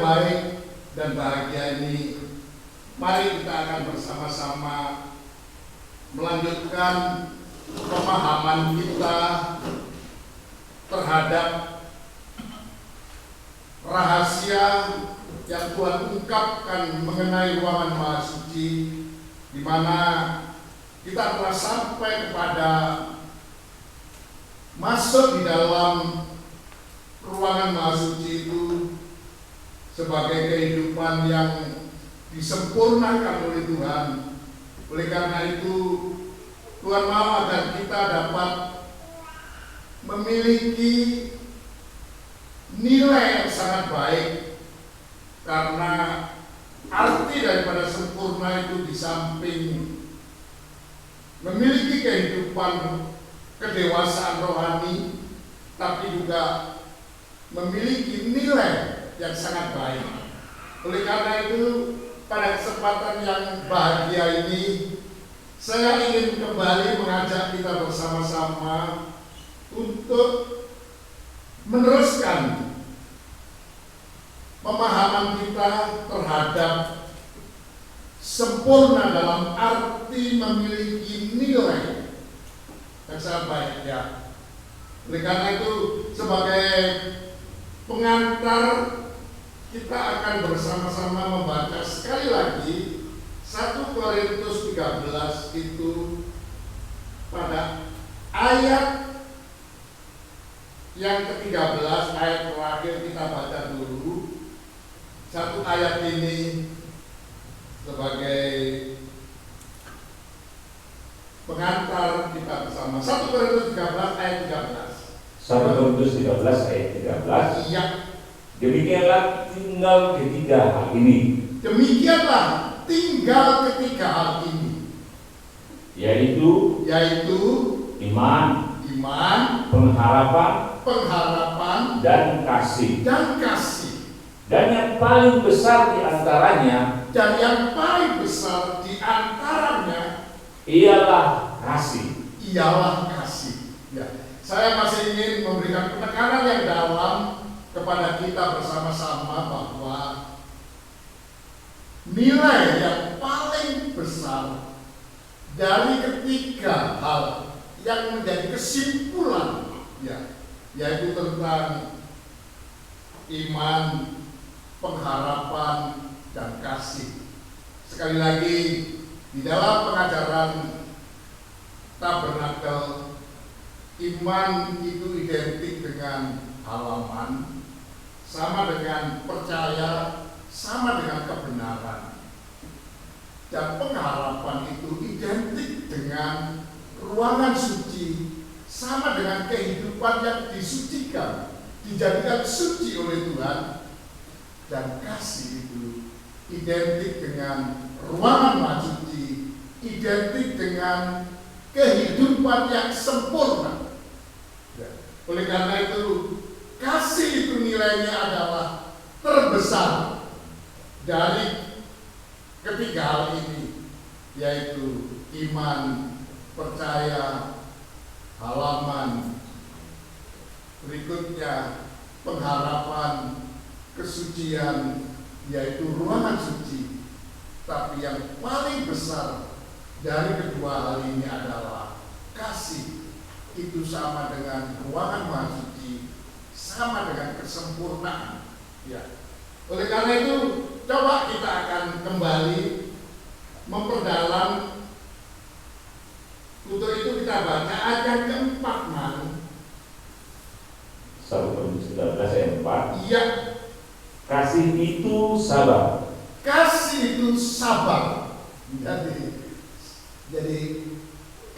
baik dan bahagia ini, mari kita akan bersama-sama melanjutkan pemahaman kita terhadap rahasia yang Tuhan ungkapkan mengenai ruangan Maha Suci, di mana kita telah sampai kepada masuk di dalam ruangan Maha Suci itu sebagai kehidupan yang disempurnakan oleh Tuhan. Oleh karena itu, Tuhan mau agar kita dapat memiliki nilai yang sangat baik, karena arti daripada sempurna itu di samping memiliki kehidupan kedewasaan rohani, tapi juga memiliki nilai yang sangat baik. Oleh karena itu, pada kesempatan yang bahagia ini, saya ingin kembali mengajak kita bersama-sama untuk meneruskan pemahaman kita terhadap sempurna dalam arti memiliki nilai yang sangat baik, ya. Oleh karena itu, sebagai pengantar, kita akan bersama-sama membaca sekali lagi 1 Korintus 13 itu pada ayat yang ke-13, ayat terakhir kita baca dulu. Satu ayat ini sebagai pengantar kita bersama. 1 Korintus 13 ayat 13. 1 Korintus 13 ayat 13. Iya. Demikianlah tinggal ketiga hal ini. Demikianlah tinggal ketiga hal ini, Yaitu iman, pengharapan, dan kasih. Dan yang paling besar di antaranya ialah kasih. Ya. Saya masih ingin memberikan penekanan yang dalam kepada kita bersama-sama bahwa nilai yang paling besar dari ketiga hal yang menjadi kesimpulan, ya, yaitu tentang iman, pengharapan, dan kasih. Sekali lagi, di dalam pengajaran tabernakel, iman itu identik dengan halaman, sama dengan percaya, sama dengan kebenaran. Dan pengharapan itu identik dengan ruangan suci, sama dengan kehidupan yang disucikan, dijadikan suci oleh Tuhan. Dan kasih itu identik dengan ruangan Maha Suci, identik dengan kehidupan yang sempurna. Oleh karena itu, kasih itu nilainya adalah terbesar dari ketiga hal ini, yaitu iman, percaya, halaman, berikutnya pengharapan, kesucian, yaitu ruangan suci. Tapi yang paling besar dari kedua hal ini adalah kasih. Itu sama dengan ruangan Maha Suci, sama dengan kesempurnaan, ya. Oleh karena itu, coba kita akan kembali memperdalam. Untuk itu kita baca ayat yang keempat, Man. 1 Korintus 13 ayat 4. Iya. Kasih itu sabar. Kasih itu sabar. Jadi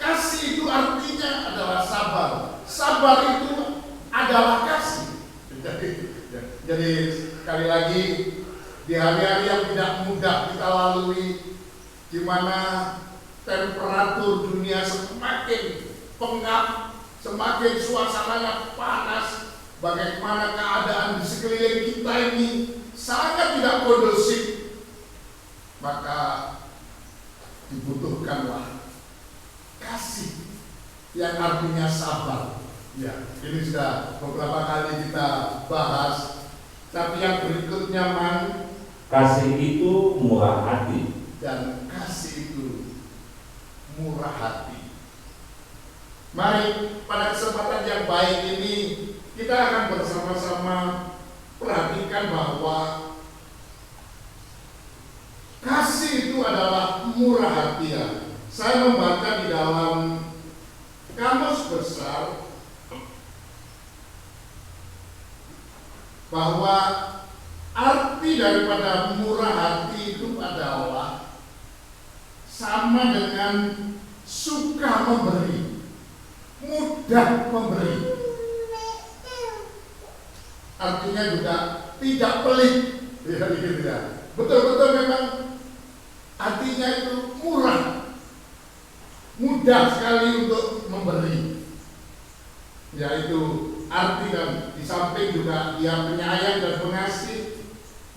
kasih itu artinya adalah sabar. Sabar itu adalah kasih. Jadi sekali lagi, di hari-hari yang tidak mudah kita lalui, di mana temperatur dunia semakin pengap, semakin suasananya panas, bagaimana keadaan di sekeliling kita ini sangat tidak kondusif, maka dibutuhkanlah kasih yang artinya sabar. Ya, ini sudah beberapa kali kita bahas Tapi yang berikutnya kasih itu murah hati. Dan kasih itu murah hati. Mari pada kesempatan yang baik ini kita akan bersama-sama perhatikan bahwa kasih itu adalah murah hati. Saya membaca di dalam Kamus Besar bahwa arti daripada murah hati itu adalah sama dengan suka memberi, mudah memberi. Artinya juga tidak pelit, ya. Betul-betul memang artinya itu murah, mudah sekali untuk memberi. Yaitu arti dan di samping juga dia penyayang dan pengasih,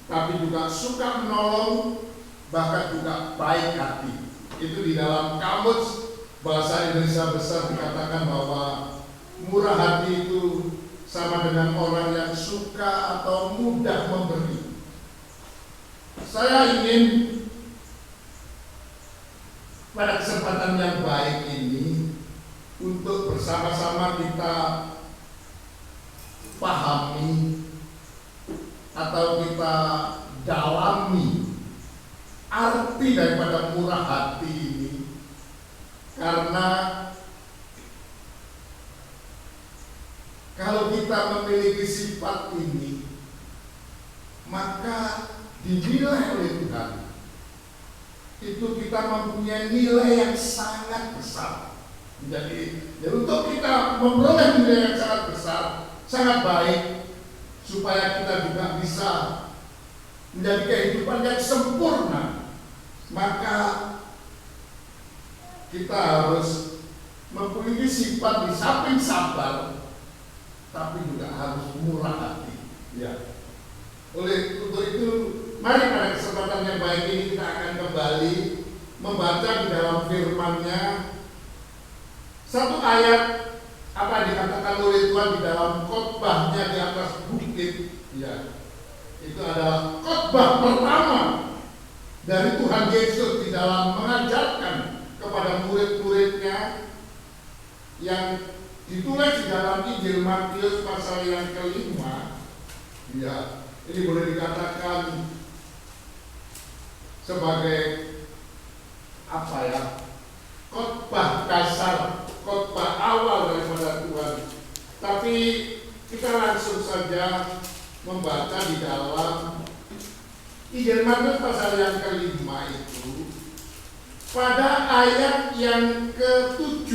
tapi juga suka menolong, bahkan juga baik hati. Itu di dalam Kamus Bahasa Indonesia Besar dikatakan bahwa murah hati itu sama dengan orang yang suka atau mudah memberi. Saya ingin pada kesempatan yang baik ini untuk bersama-sama kita pahami atau kita dalami arti daripada murah hati ini, karena kalau kita memiliki sifat ini, maka dinilai oleh Tuhan itu kita mempunyai nilai yang sangat besar. Jadi untuk kita memperoleh nilai yang sangat besar, sangat baik, supaya kita juga bisa menjadi kehidupan yang sempurna, maka kita harus mempunyai sifat di samping sabar, tapi juga harus murah hati. Ya. Untuk itu, mari pada kesempatan yang baik ini kita akan kembali membaca di dalam firman-Nya satu ayat apa dikatakan oleh Tuhan di dalam khotbahnya di atas bukit. Ya. Itu adalah khotbah pertama dari Tuhan Yesus di dalam mengajarkan kepada murid-muridnya, yang ditulis di dalam Injil Matius pasal yang kelima. Ya, ini boleh dikatakan sebagai apa ya? Khotbah dasar, khotbah awal daripada Tuhan. Tapi kita langsung saja membaca di dalam Injil Matius pasal yang kelima itu pada ayat yang ke-7.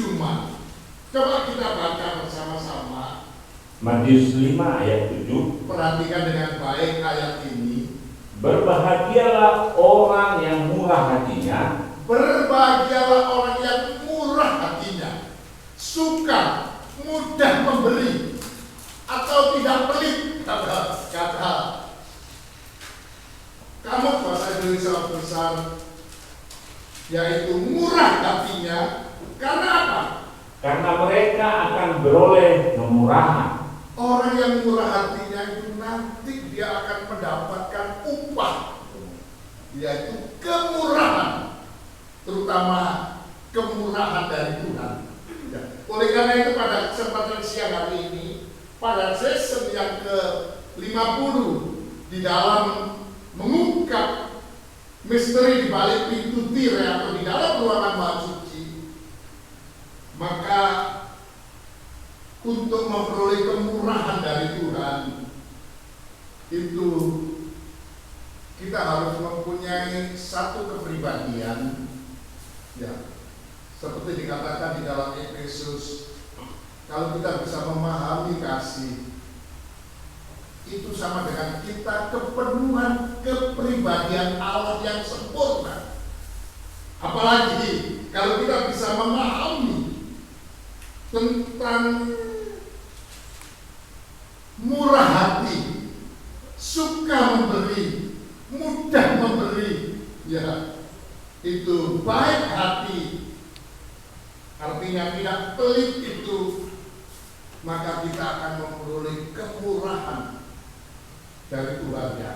Coba kita baca bersama-sama. Matius 5 ayat 7. Perhatikan dengan baik ayat ini. Berbahagialah orang yang murah hatinya. Berbahagialah orang yang murah hatinya, suka, mudah memberi, atau tidak pelit. Kata kamu bahasa Indonesia Besar, yaitu murah hatinya. Karena apa? Karena mereka akan beroleh kemurahan. Orang yang murah hatinya itu nanti dia akan mendapatkan upah, yaitu kemurahan, terutama kemurahan dari Tuhan. Ya. Oleh karena itu pada kesempatan siang hari ini, pada season yang ke-50 di dalam mengungkap misteri di balik pintu tirai atau di dalam ruangan maha suci, maka untuk memperoleh kemurahan dari Tuhan itu kita harus mempunyai satu kepribadian, ya, seperti dikatakan di dalam Efesus, kalau kita bisa memahami kasih itu sama dengan kita kepenuhan kepribadian Allah yang sempurna. Apalagi kalau kita bisa memahami tentang murah hati, suka memberi, mudah memberi, ya, itu baik hati, artinya tidak pelit itu, maka kita akan memperoleh kemurahan dari Tuhannya.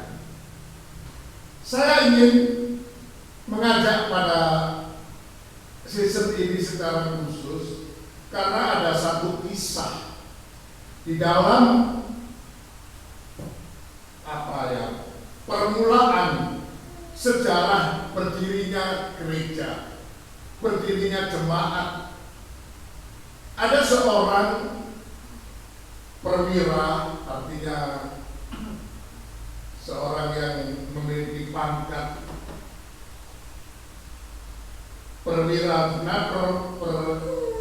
Saya ingin mengajak pada season ini secara khusus karena ada satu kisah di dalam permulaan sejarah berdirinya gereja, berdirinya jemaat. Ada seorang perwira, artinya seorang yang memiliki pangkat perwira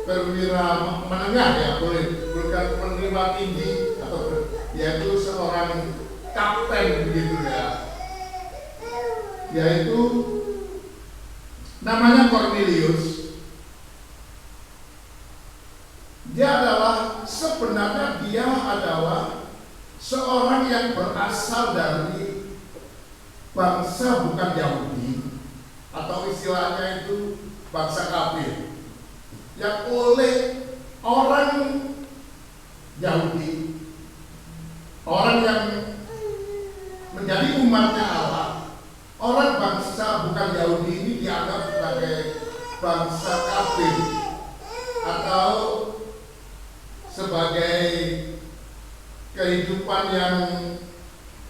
perwira menengah, ya boleh, bukan perwira tinggi, atau yaitu seorang kapten begitu ya, yaitu namanya Cornelius. Sebenarnya dia adalah seorang yang berasal dari bangsa bukan Yahudi, atau istilahnya itu bangsa kafir, yang oleh orang Yahudi, orang yang menjadi umatnya Allah, orang bangsa bukan Yahudi ini dianggap sebagai bangsa kafir atau sebagai kehidupan yang,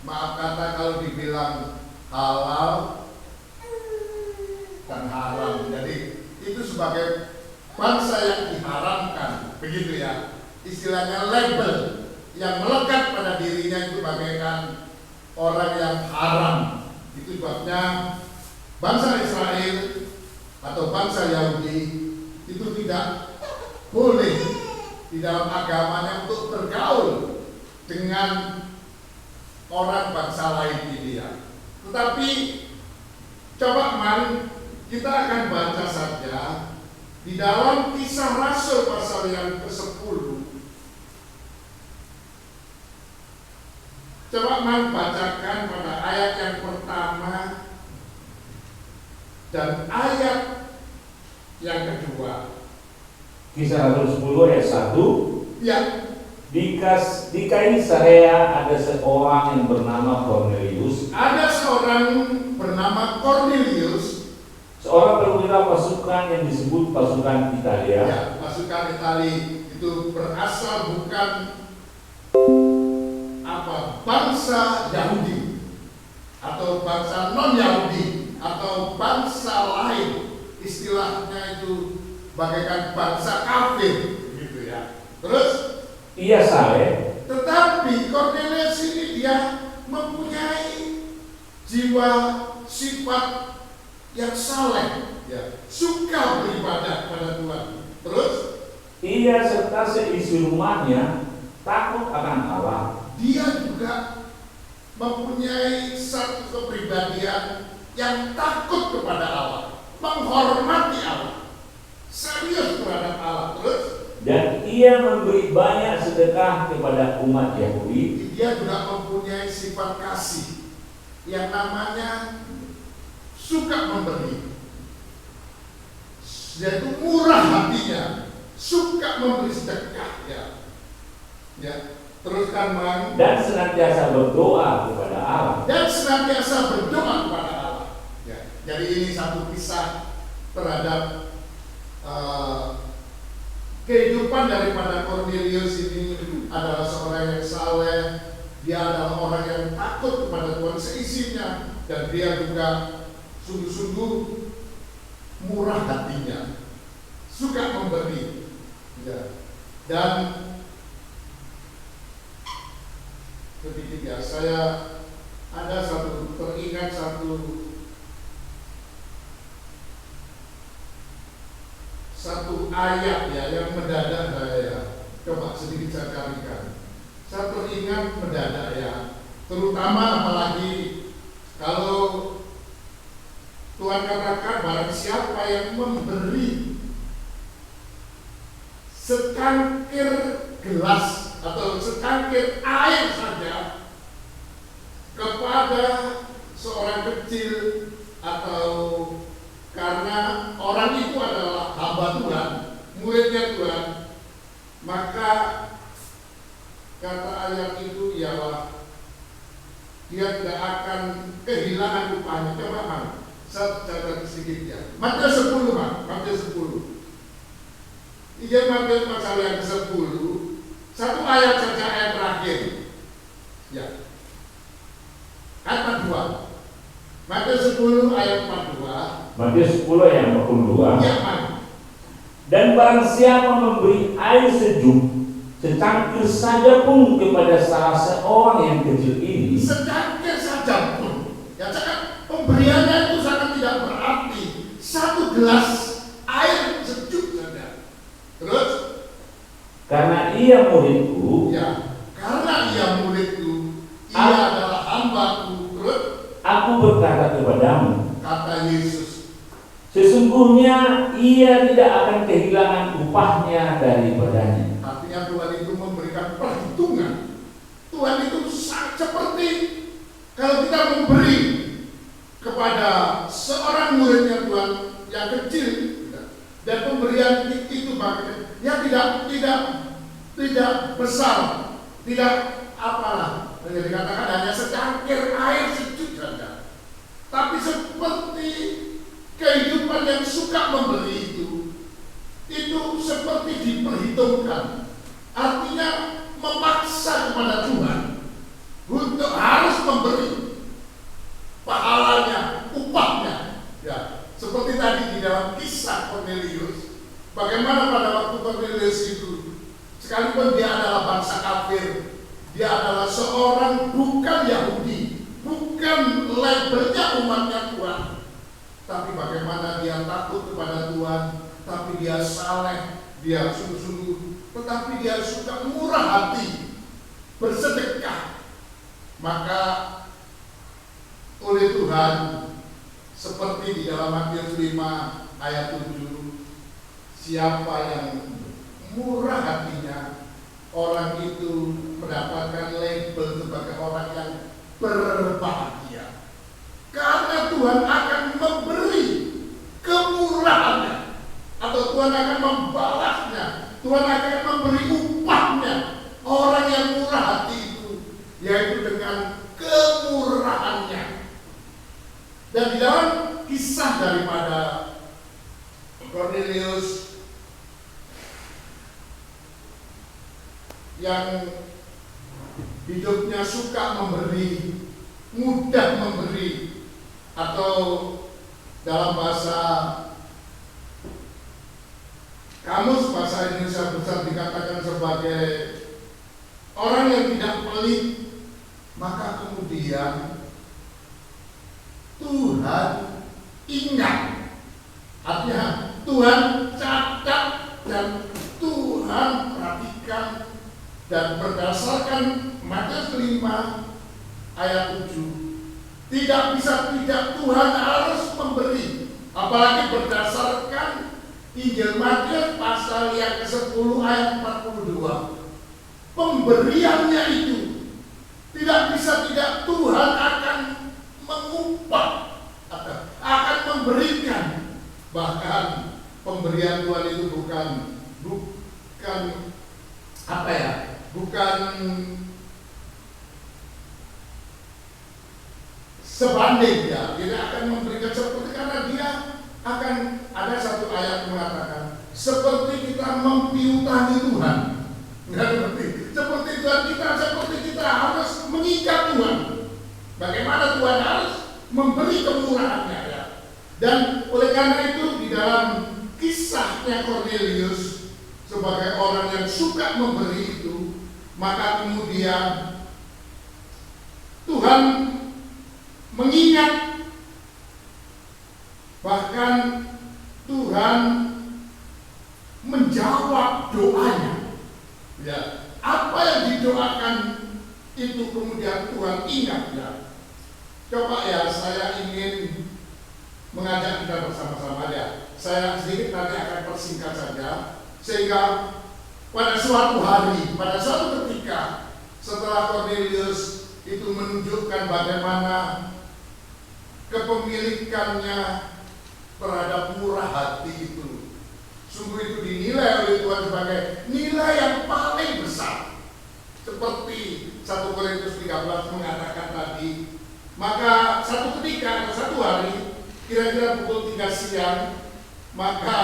maaf kata kalau dibilang halal dan haram. Jadi itu sebagai bangsa yang diharamkan, begitu ya. Istilahnya label yang melekat pada dirinya itu bagaikan orang yang haram. Itu sebabnya bangsa Israel atau bangsa Yahudi itu tidak boleh di dalam agamanya untuk bergaul dengan orang bangsa lain ini ya. Tetapi coba mari kita akan baca saja di dalam Kisah Rasul pasal yang ke-10. Coba mari bacakan pada ayat yang pertama dan ayat yang kedua. Kisah Rasul 10 ayat 1. Ya. Di Kaisarea ada seorang yang bernama Cornelius. Ada seorang bernama Cornelius, seorang perwira pasukan yang disebut pasukan Italia. Ya, pasukan Italia itu berasal bukan bangsa Yahudi atau bangsa non Yahudi atau bangsa lain. Istilahnya itu bagaikan bangsa kafir, gitu ya. Terus ia saleh, tetapi Cornelius ini dia mempunyai jiwa sifat yang saleh, ya, suka beribadah pada Tuhan. Terus ia serta seisi rumahnya takut akan Allah. Dia juga mempunyai satu kepribadian yang takut kepada Allah, menghormati Allah, serius terhadap Allah. Terus dan ia memberi banyak sedekah kepada umat Yahudi. Dia juga mempunyai sifat kasih yang namanya suka memberi, yaitu murah hatinya, suka memberi sedekah, ya. Teruskan, Bang. Dan senantiasa berdoa kepada Allah. Dan senantiasa berdoa kepada Allah. Ya. Jadi ini satu kisah terhadap kehidupan daripada Cornelius. Ini adalah seorang yang saleh. Dia adalah orang yang takut kepada Tuhan seisinya, dan dia juga sungguh-sungguh murah hatinya, suka memberi. Ya. Dan sedikit ya, saya ada teringat satu ayat ya yang mendadak saya coba sedikit saya carikan. Saya teringat mendadak ya, terutama apalagi kalau Tuhan katakan barang siapa yang memberi secangkir gelas atau secangkir air saja kepada seorang kecil, atau karena orang itu adalah hamba Tuhan, muridnya Tuhan, maka kata ayat itu ialah dia tidak akan kehilangan upahnya. Coba Bang, saya catat sedikit ya. Matius 10 Bang, Matius 10. Injil Matius pasal yang ke-10, satu ayat saja, ayat terakhir. Ya. Ayat 42. Matius 10 ayat 42. Matius 10 ayat 42. Ya, Bang. Dan barang siapa memberi air sejuk secangkir saja pun kepada salah seorang yang kecil ini, secangkir saja pun, ya kan pemberiannya itu sangat tidak berarti. Satu gelas air sejuk saja. Terus, karena ia muridku, ya, karena ia muridku, ia adalah hambaku. Terus, aku berkata kepadamu, kata Yesus, sesungguhnya ia tidak akan kehilangan upahnya daripadanya. artinya Tuhan itu memberikan perhitungan. Tuhan itu seperti kalau kita memberi kepada seorang muridnya Tuhan yang kecil, dan pemberian itu bagaimana? Ya tidak besar, tidak apalah, yang dikatakan hanya secangkir air sejuk saja. Tapi seperti kehidupan yang suka memberi itu seperti diperhitungkan. Artinya memaksa kepada Tuhan untuk harus memberi pahalanya, upahnya. Ya, seperti tadi di dalam kisah Cornelius, bagaimana pada waktu Cornelius itu, sekalipun dia adalah bangsa kafir, dia adalah seorang bukan Yahudi, bukan labelnya umatnya Tuhan, tapi bagaimana dia takut kepada Tuhan, tapi dia saleh, dia sungguh-sungguh, tetapi dia suka murah hati, bersedekah. Maka oleh Tuhan, seperti di dalam Matius 5 ayat 7, siapa yang murah hatinya, orang itu mendapatkan label sebagai orang yang berbahagia. Karena Tuhan akan memberi kemurahannya, atau Tuhan akan membalasnya, Tuhan akan memberi upahnya. Orang yang murah hati itu, yaitu dengan kemurahannya. Dan di dalam kisah daripada Cornelius yang hidupnya suka memberi, mudah memberi, atau dalam bahasa kamus bahasa Indonesia besar dikatakan sebagai orang yang tidak pelit, maka kemudian Tuhan ingat, artinya Tuhan catat dan Tuhan perhatikan, dan berdasarkan Matius 5 ayat 7, tidak bisa tidak, Tuhan harus memberi. Apalagi berdasarkan Injil Matius pasal yang ke-10 ayat 42, pemberiannya itu tidak bisa tidak, Tuhan akan mengupah atau akan memberikan. Bahkan pemberian Tuhan itu bukan apa ya, bukan sebanding ya, dia akan memberikan seperti, karena dia akan ada satu ayat mengatakan seperti kita mempiutangi Tuhan. Nggak seperti Tuhan kita, seperti kita harus mengikat Tuhan. Bagaimana Tuhan harus memberi kemurahannya ya. Dan oleh karena itu di dalam kisahnya Cornelius sebagai orang yang suka memberi itu, maka kemudian Tuhan mengingat, bahkan Tuhan menjawab doanya. Ya, apa yang didoakan itu kemudian Tuhan ingat ya. Coba ya, saya ingin mengajak kita bersama-sama ya. Saya sedikit nanti akan persingkat saja, sehingga pada suatu hari, pada suatu ketika setelah Cornelius itu menunjukkan bagaimana kepemilikannya terhadap murah hati itu, sungguh itu dinilai oleh Tuhan sebagai nilai yang paling besar. Seperti 1 Korintus 13 mengatakan tadi, maka satu ketika atau satu hari, kira-kira pukul 3 siang, maka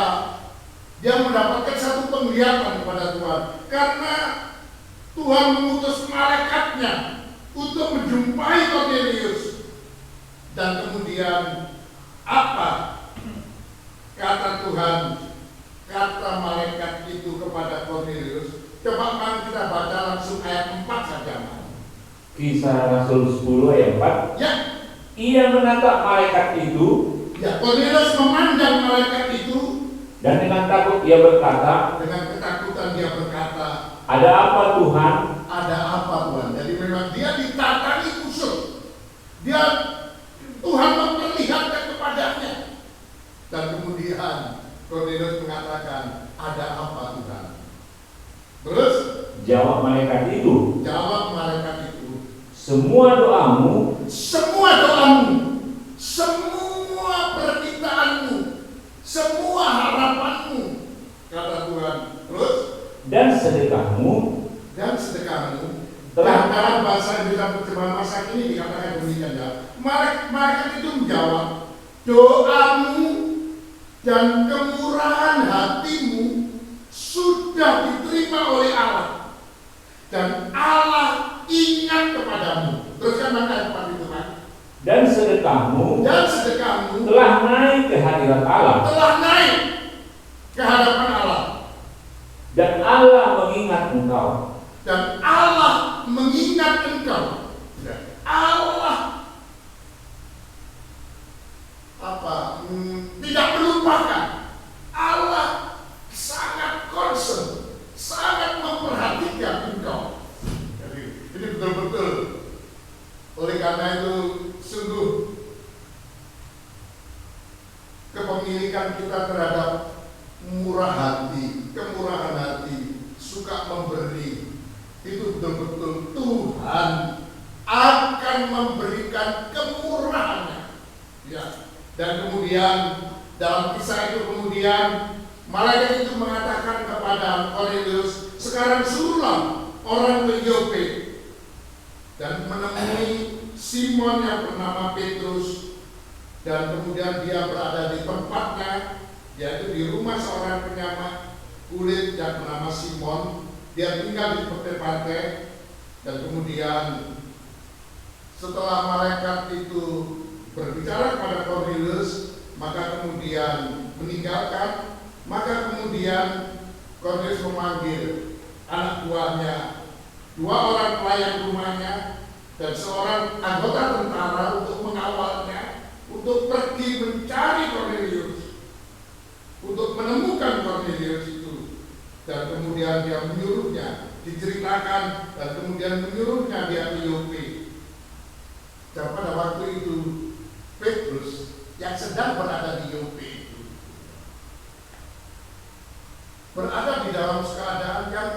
dia mendapatkan satu penglihatan kepada Tuhan. Karena Tuhan mengutus malaikatnya untuk menjumpai Kornelius. Dan kemudian apa kata Tuhan, kata malaikat itu kepada Kornelius? Coba mari kita baca langsung ayat 4 saja. Kisah Rasul 10 ayat 4. Ya. Ia menatap malaikat itu. Ya, Kornelius memandang malaikat itu. Dan dengan takut ia berkata. Dengan ketakutan dia berkata. Ada apa Tuhan? Ada apa Tuhan? Jadi memang dia ditatangi khusus. Tuhan memperlihatkan kepadanya. Dan kemudian Kornelius mengatakan, ada apa Tuhan? Terus jawab malaikat itu. Semua doamu, semua permintaanmu, semua harapanmu, kata Tuhan. Terus dan sedekahmu telah dalam bahasa Indonesia terjemahan masa kini dikatakan demikian ya. Malaikat itu menjawab, doamu dan kemurahan hatimu sudah diterima oleh Allah. Dan Allah ingat kepadamu. Teruskan ayat 4 itu kan. Dan sedekahmu telah naik ke hadirat Allah. Ke hadapan Allah. Dan Allah mengingat engkau. Allah tidak melupakan. Allah sangat concern, sangat memperhatikan engkau. Jadi ini betul-betul. Oleh karena itu sungguh kepemilikan kita terhadap kemurahan hati, suka memberi, itu betul-betul Tuhan akan memberikan kemurahannya. Ya. Dan kemudian dalam kisah itu malaikat itu mengatakan kepada Kornelius, sekarang suruhlah orang ke Yope dan menemui Simon yang bernama Petrus, dan kemudian dia berada di tempatnya, yaitu di rumah seorang penyamak kulit yang bernama Simon. Dia tinggal di pantai, dan kemudian setelah malaikat itu berbicara kepada Kornelius, maka kemudian meninggalkan. Maka kemudian Kornelius memanggil anak buahnya, 2 orang pelayan rumahnya, dan seorang anggota tentara untuk mengawalnya, untuk pergi mencari Kornelius, untuk menemukan Kornelius itu. Dan kemudian dia menyuruhnya, diceritakan, dan kemudian menyuruhnya dia ke Yope. Dan pada waktu itu Petrus yang sedang berada di Yope itu berada di dalam keadaan yang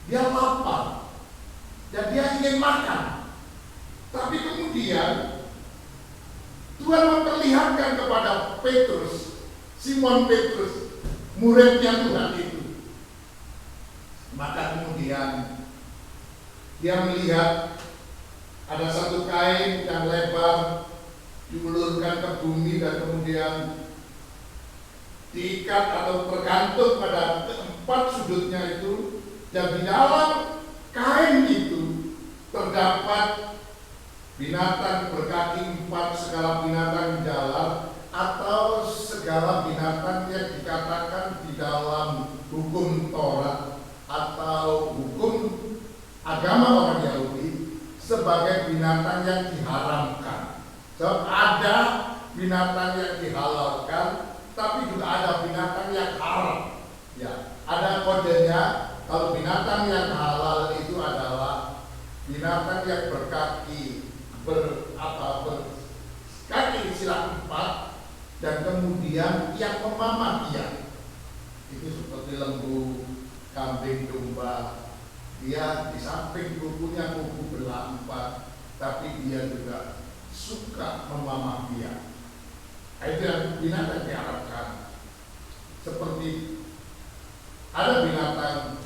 dia lapar dan dia ingin makan. Tapi kemudian Tuhan memperlihatkan kepada Petrus, Simon Petrus, muridnya Tuhan itu. Maka kemudian dia melihat ada satu kain yang lebar diulurkan ke bumi dan kemudian diikat atau tergantung pada keempat sudutnya itu, dan di dalam kain itu terdapat binatang berkaki 4, segala binatang jalar atau segala binatang yang dikatakan di dalam hukum Taurat atau hukum agama orang Yahudi sebagai binatang yang diharamkan. So, ada binatang yang dihalalkan, tapi juga ada binatang yang haram. Ya, ada kodenya. Kalau binatang yang halal itu adalah binatang yang berkaki sila 4 dan kemudian yang memamah dia. Itu seperti lembu, kambing, domba. Dia di samping kukunya kuku belah 4, tapi dia juga suka memamah dia. Itu yang binatang diharapkan. Seperti ada binatang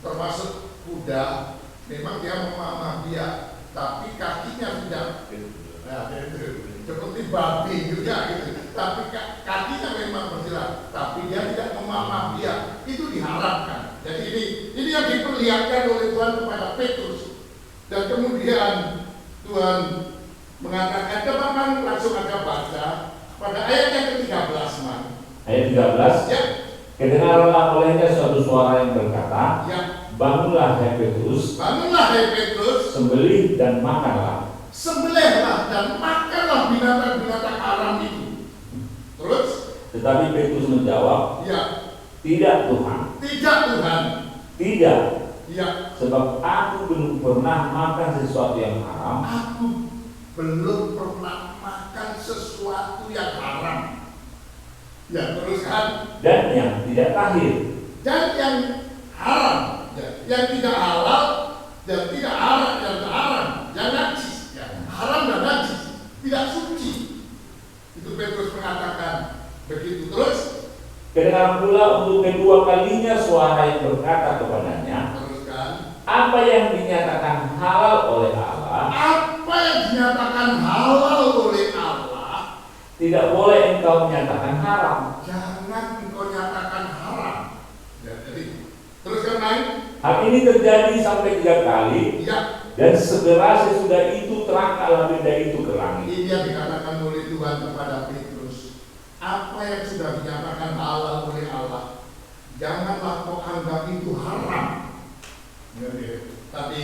termasuk kuda Memang dia memamah dia, tapi kakinya tidak. Nah, seperti babi juga gitu. Tapi kakinya memang berjalan, tapi dia tidak memamah dia. Itu diharapkan. Jadi ini yang diperlihatkan oleh Tuhan kepada Petrus. Dan kemudian Tuhan mengatakan, coba kan langsung aja baca pada ayat yang ke-13, Man. Ayat 13. Ya. Kedengaranlah olehnya suatu suara yang berkata, Ya. Bangunlah hai Petrus, sembelih dan makanlah. Sembelihlah dan makanlah binatang-binatang haram itu. Terus? Tetapi Petrus menjawab, Ya. Tidak Tuhan. Tidak Tuhan. Tidak. Ya. Sebab aku belum pernah makan sesuatu yang haram. Aku belum pernah makan sesuatu yang haram. Ya, teruskan. Dan yang tidak tahir. Dan yang haram. Ya. Yang tidak halal dan tidak haram, yang haram, yang najis, ya. Haram dan najis, tidak suci. Itu Petrus mengatakan begitu. Terus Kedengaran pula untuk kedua kalinya suara yang berkata kepadanya, teruskan. apa yang dinyatakan halal oleh Allah, Apa yang dinyatakan halal oleh Allah, tidak boleh engkau menyatakan haram. jangan engkau nyatakan haram. Ya, jadi teruskan naik. Hal ini terjadi sampai 3 kali, Ya, dan segera sesudah itu terangkatlah benda itu ke langit. ini yang dikatakan oleh Tuhan kepada Petrus. Apa yang sudah dinyatakan halal oleh Allah, janganlah kau anggap itu haram. Tapi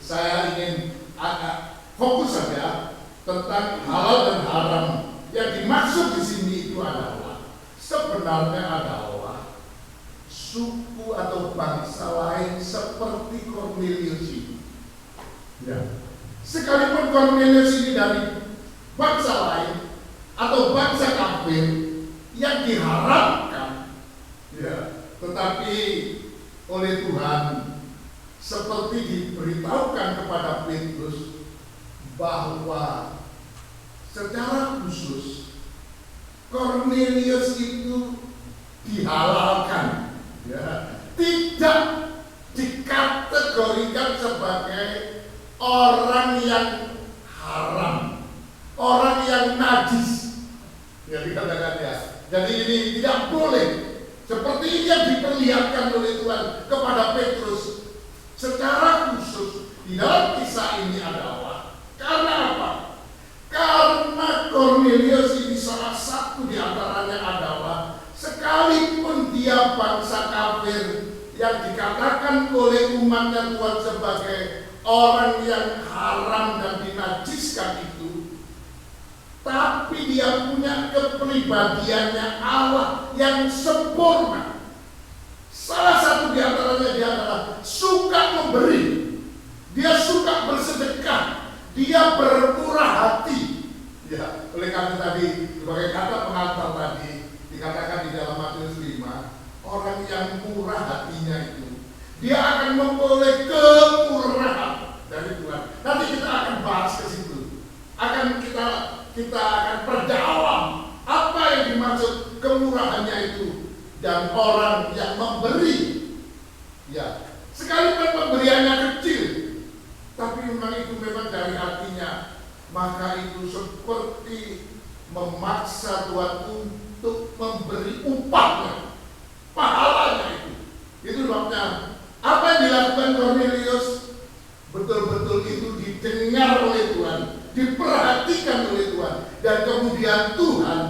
saya ingin agak fokus saja tentang halal dan haram. Yang dimaksud di sini itu adalah sebenarnya adalah suku atau bangsa lain seperti Kornelius ini. Ya. Sekalipun Kornelius ini dari bangsa lain atau bangsa kafir yang diharapkan, ya, tetapi oleh Tuhan seperti diberitahukan kepada Petrus bahwa secara khusus Kornelius itu dihalalkan, ya, tidak dikategorikan sebagai orang yang haram, orang yang najis, ya dikatakan ya. Jadi ini tidak boleh. Seperti ini yang diperlihatkan oleh Tuhan kepada Petrus secara khusus di dalam kisah ini adalah karena apa? Karena Kornelius ini salah satu di antaranya adalah sekalipun dia bangsa kafir yang dikatakan oleh umatnya Tuhan sebagai orang yang haram dan dinajiskan itu, tapi dia punya kepribadiannya Allah yang sempurna. Salah satu di antaranya dia adalah suka memberi, dia suka bersedekah, dia bermurah hati. Ya, oleh karena tadi sebagai kata pengantar tadi dikatakan di dalam Matius 5, orang yang murah hatinya itu dia akan memperoleh kemurahan dari Tuhan. Nanti kita akan bahas ke situ. Kita akan perdalam apa yang dimaksud kemurahannya itu dan orang yang memberi. Ya, sekalipun pemberiannya kecil, tapi memang itu memang dari hatinya, maka itu seperti memaksa Tuhan untuk memberi upahnya, pahalanya itu. Itu sebabnya apa yang dilakukan Kornelius betul-betul itu didengar oleh Tuhan, diperhatikan oleh Tuhan, dan kemudian Tuhan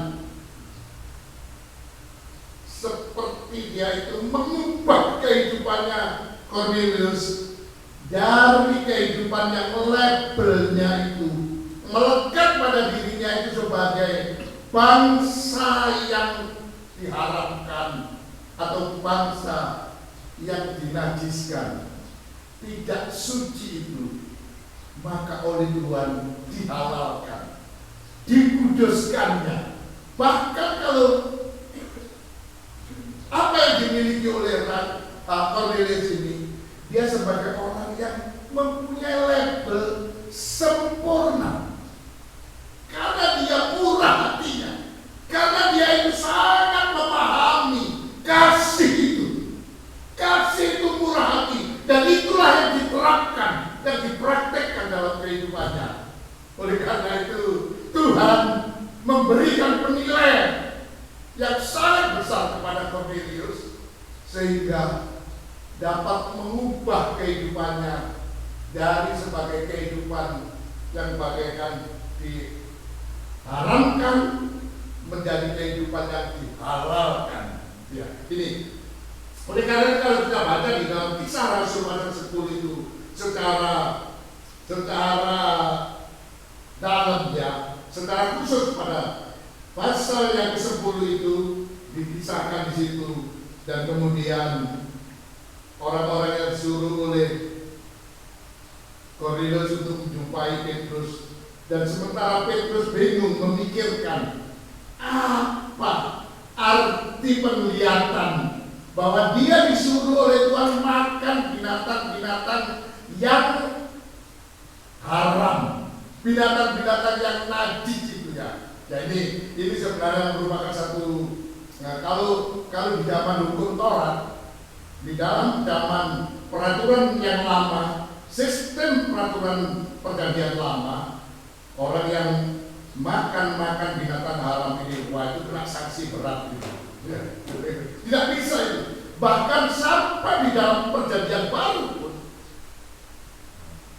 seperti dia itu mengubah kehidupannya Kornelius dari kehidupan yang labelnya itu melekat pada dirinya itu sebagai bangsa yang diharapkan atau bangsa yang dinajiskan, tidak suci itu, maka oleh Tuhan dihalalkan, dikuduskannya. Bahkan kalau apa yang dimiliki oleh Kornelius ini, dia sebagai orang yang mempunyai label sempurna karena dia murah hatinya, karena dia itu sangat memahami kasih itu. Kasih itu murah hati, dan itulah yang diterapkan kehidupannya. Oleh karena itu Tuhan memberikan penilaian yang sangat besar kepada Kornelius sehingga dapat mengubah kehidupannya dari sebagai kehidupan yang bagaikan diharamkan menjadi kehidupan yang dihalalkan. Ya, ini. Oleh karena kalau kita baca di dalam Kisah Rasul pasal 10 itu secara dalamnya, secara khusus pada pasal yang ke-10 itu dikisahkan di situ, dan kemudian orang-orang yang disuruh oleh Kornelius untuk menjumpai Petrus, dan sementara Petrus bingung memikirkan apa arti penglihatan bahwa dia disuruh oleh Tuhan makan binatang-binatang yang haram, binatang-binatang yang najis itu ya. Ya ini sebenarnya merupakan satu. Nah, kalau di zaman hukum Taurat, di dalam zaman peraturan yang lama, sistem peraturan perjanjian lama, orang yang makan binatang haram ini, wah itu kena sanksi berat gitu. Ya, tidak bisa itu. Bahkan sampai di dalam perjanjian baru pun,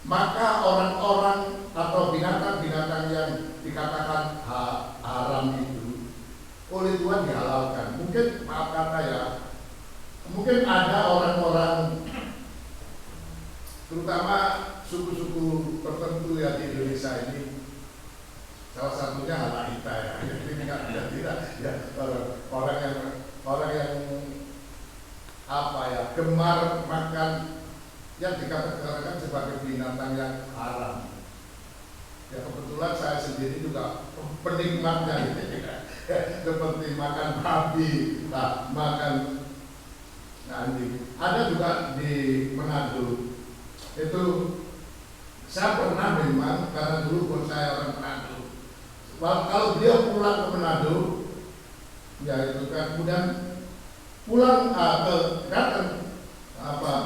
maka orang-orang atau binatang-binatang yang dikatakan haram itu oleh Tuhan dihalalkan. Mungkin maaf kata ya, mungkin ada orang-orang terutama suku-suku tertentu ya di Indonesia ini, salah satunya Halaita ya. Jadi tidak ya, orang yang apa ya, gemar makan yang dikatakan sebagai binatang yang haram. Ya kebetulan saya sendiri juga penikmatnya gitu ya. Seperti makan babi, makan anjing. Ada juga di Manado. Itu saya pernah memang, karena dulu pun saya orang Manado. Kalau beliau pulang ke Manado, ya itu kan kemudian pulang ke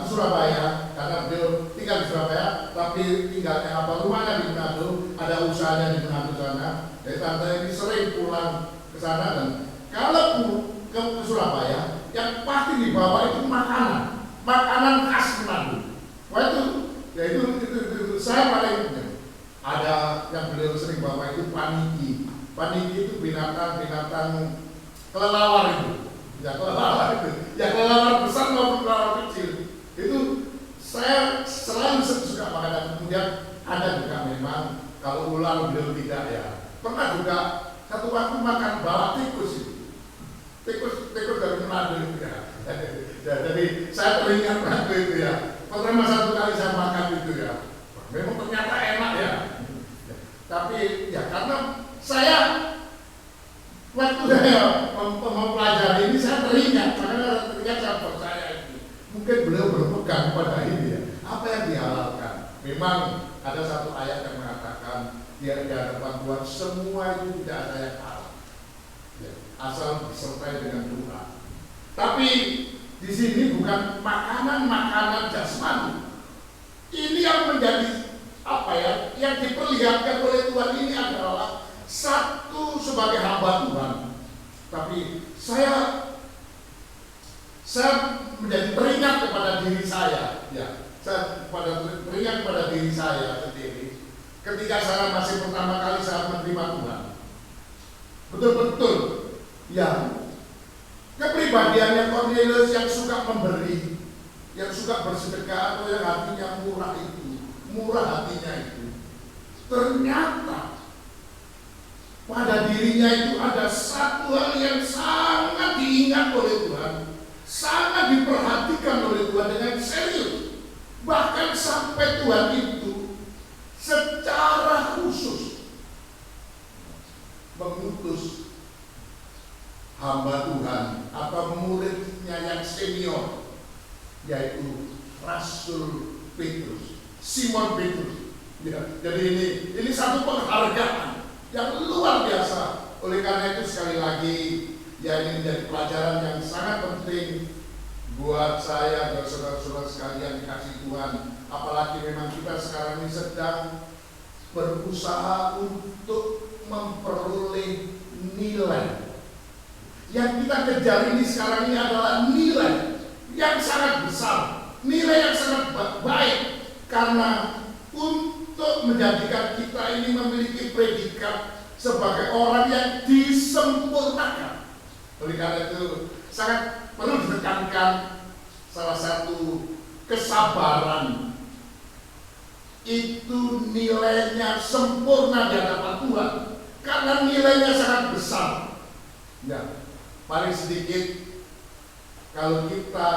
Surabaya, karena beliau tinggal di Surabaya, tapi tinggalnya rumahnya di Manado, ada usahanya di Manado sana. Jadi tante ini sering pulang ke sana, dan kalau ke Surabaya, yang pasti dibawa itu makanan khas Manado. Wah itu saya paling ada yang beliau sering bawa itu paniki. Paniki itu binatang kelelawar itu. Ya kelelawar besar maupun kelelawar kecil. Itu saya selalu suka makan. Dan kemudian ada juga memang kalau ular beliau tidak ya. Pernah juga satu waktu makan bala tikus itu. Tikus dari Manado itu ya. Jadi saya teringat waktu itu ya. Pertama satu kali saya makan itu ya, memang ternyata enak ya. Tapi ya karena saya waktu saya mempelajari ini saya teringat, makanya teringat saya percaya itu. Mungkin beliau berpegang pada ini ya, apa yang dihalalkan. Memang ada satu ayat yang mengatakan di hadapan Tuhan semua itu tidak ada yang halal, ya, asal disertai dengan doa. Tapi di sini bukan makanan jasmani. Ini yang menjadi apa ya? Yang diperlihatkan oleh Tuhan ini adalah satu sebagai hamba Tuhan. Tapi saya menjadi teringat kepada diri saya, ya. Saya teringat kepada diri saya sendiri. Ketika saya masih pertama kali saya menerima Tuhan, betul-betul, ya. Kepribadiannya Kornelius yang suka memberi, yang suka bersedekah, atau yang hatinya murah hatinya itu, ternyata pada dirinya itu ada satu hal yang sangat diingat oleh Tuhan, sangat diperhatikan oleh Tuhan dengan serius. Bahkan sampai Tuhan itu secara khusus mengutus hamba Tuhan atau muridnya yang senior, yaitu Rasul Petrus, Simon Petrus. Ya, jadi ini satu penghargaan yang luar biasa. Oleh karena itu sekali lagi, ya ini menjadi pelajaran yang sangat penting buat saya dan saudara-saudara sekalian dikasih Tuhan. Apalagi memang kita sekarang ini sedang berusaha untuk memperoleh nilai. Yang kita kejar ini sekarang ini adalah nilai yang sangat besar, nilai yang sangat baik, karena untuk menjadikan kita ini memiliki predikat sebagai orang yang disempurnakan. Oleh karena itu sangat perlu ditekankan salah satu kesabaran itu nilainya sempurna di hadapan Tuhan, karena nilainya sangat besar. Ya, paling sedikit kalau kita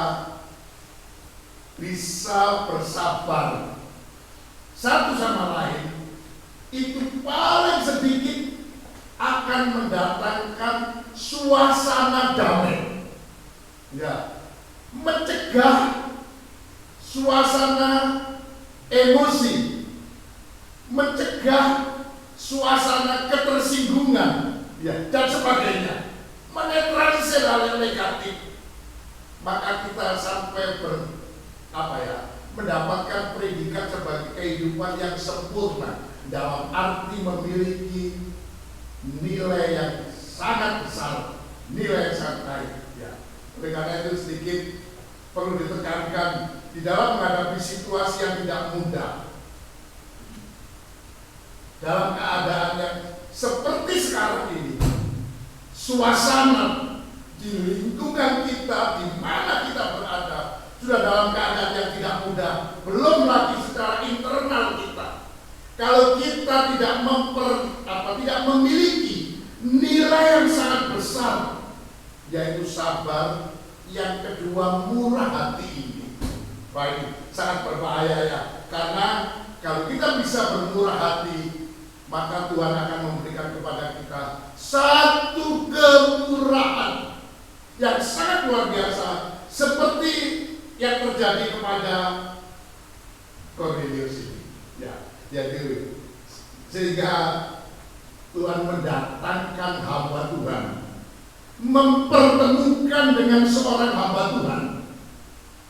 bisa bersabar satu sama lain, itu paling sedikit akan mendatangkan suasana damai. Ya, mencegah suasana emosi, mencegah suasana ketersinggungan, ya, dan sebagainya, menetralisir hal yang negatif. Maka kita sampai mendapatkan predikat sebagai kehidupan yang sempurna, dalam arti memiliki nilai yang sangat besar, nilai yang sangat baik. Ya. Oleh karena itu sedikit perlu ditekankan di dalam menghadapi situasi yang tidak mudah, dalam keadaan yang seperti sekarang ini, suasana di lingkungan kita, di mana kita berada, sudah dalam keadaan yang tidak mudah. Belum lagi secara internal kita. Kalau kita tidak memiliki nilai yang sangat besar, yaitu sabar, yang kedua murah hati ini, baik, sangat berbahaya ya. Karena kalau kita bisa bermurah hati, maka Tuhan akan memberikan kepada kita satu kemurahan yang sangat luar biasa, seperti yang terjadi kepada Cornelius ini. Ya, jadi sehingga Tuhan mendatangkan hamba Tuhan, mempertemukan dengan seorang hamba Tuhan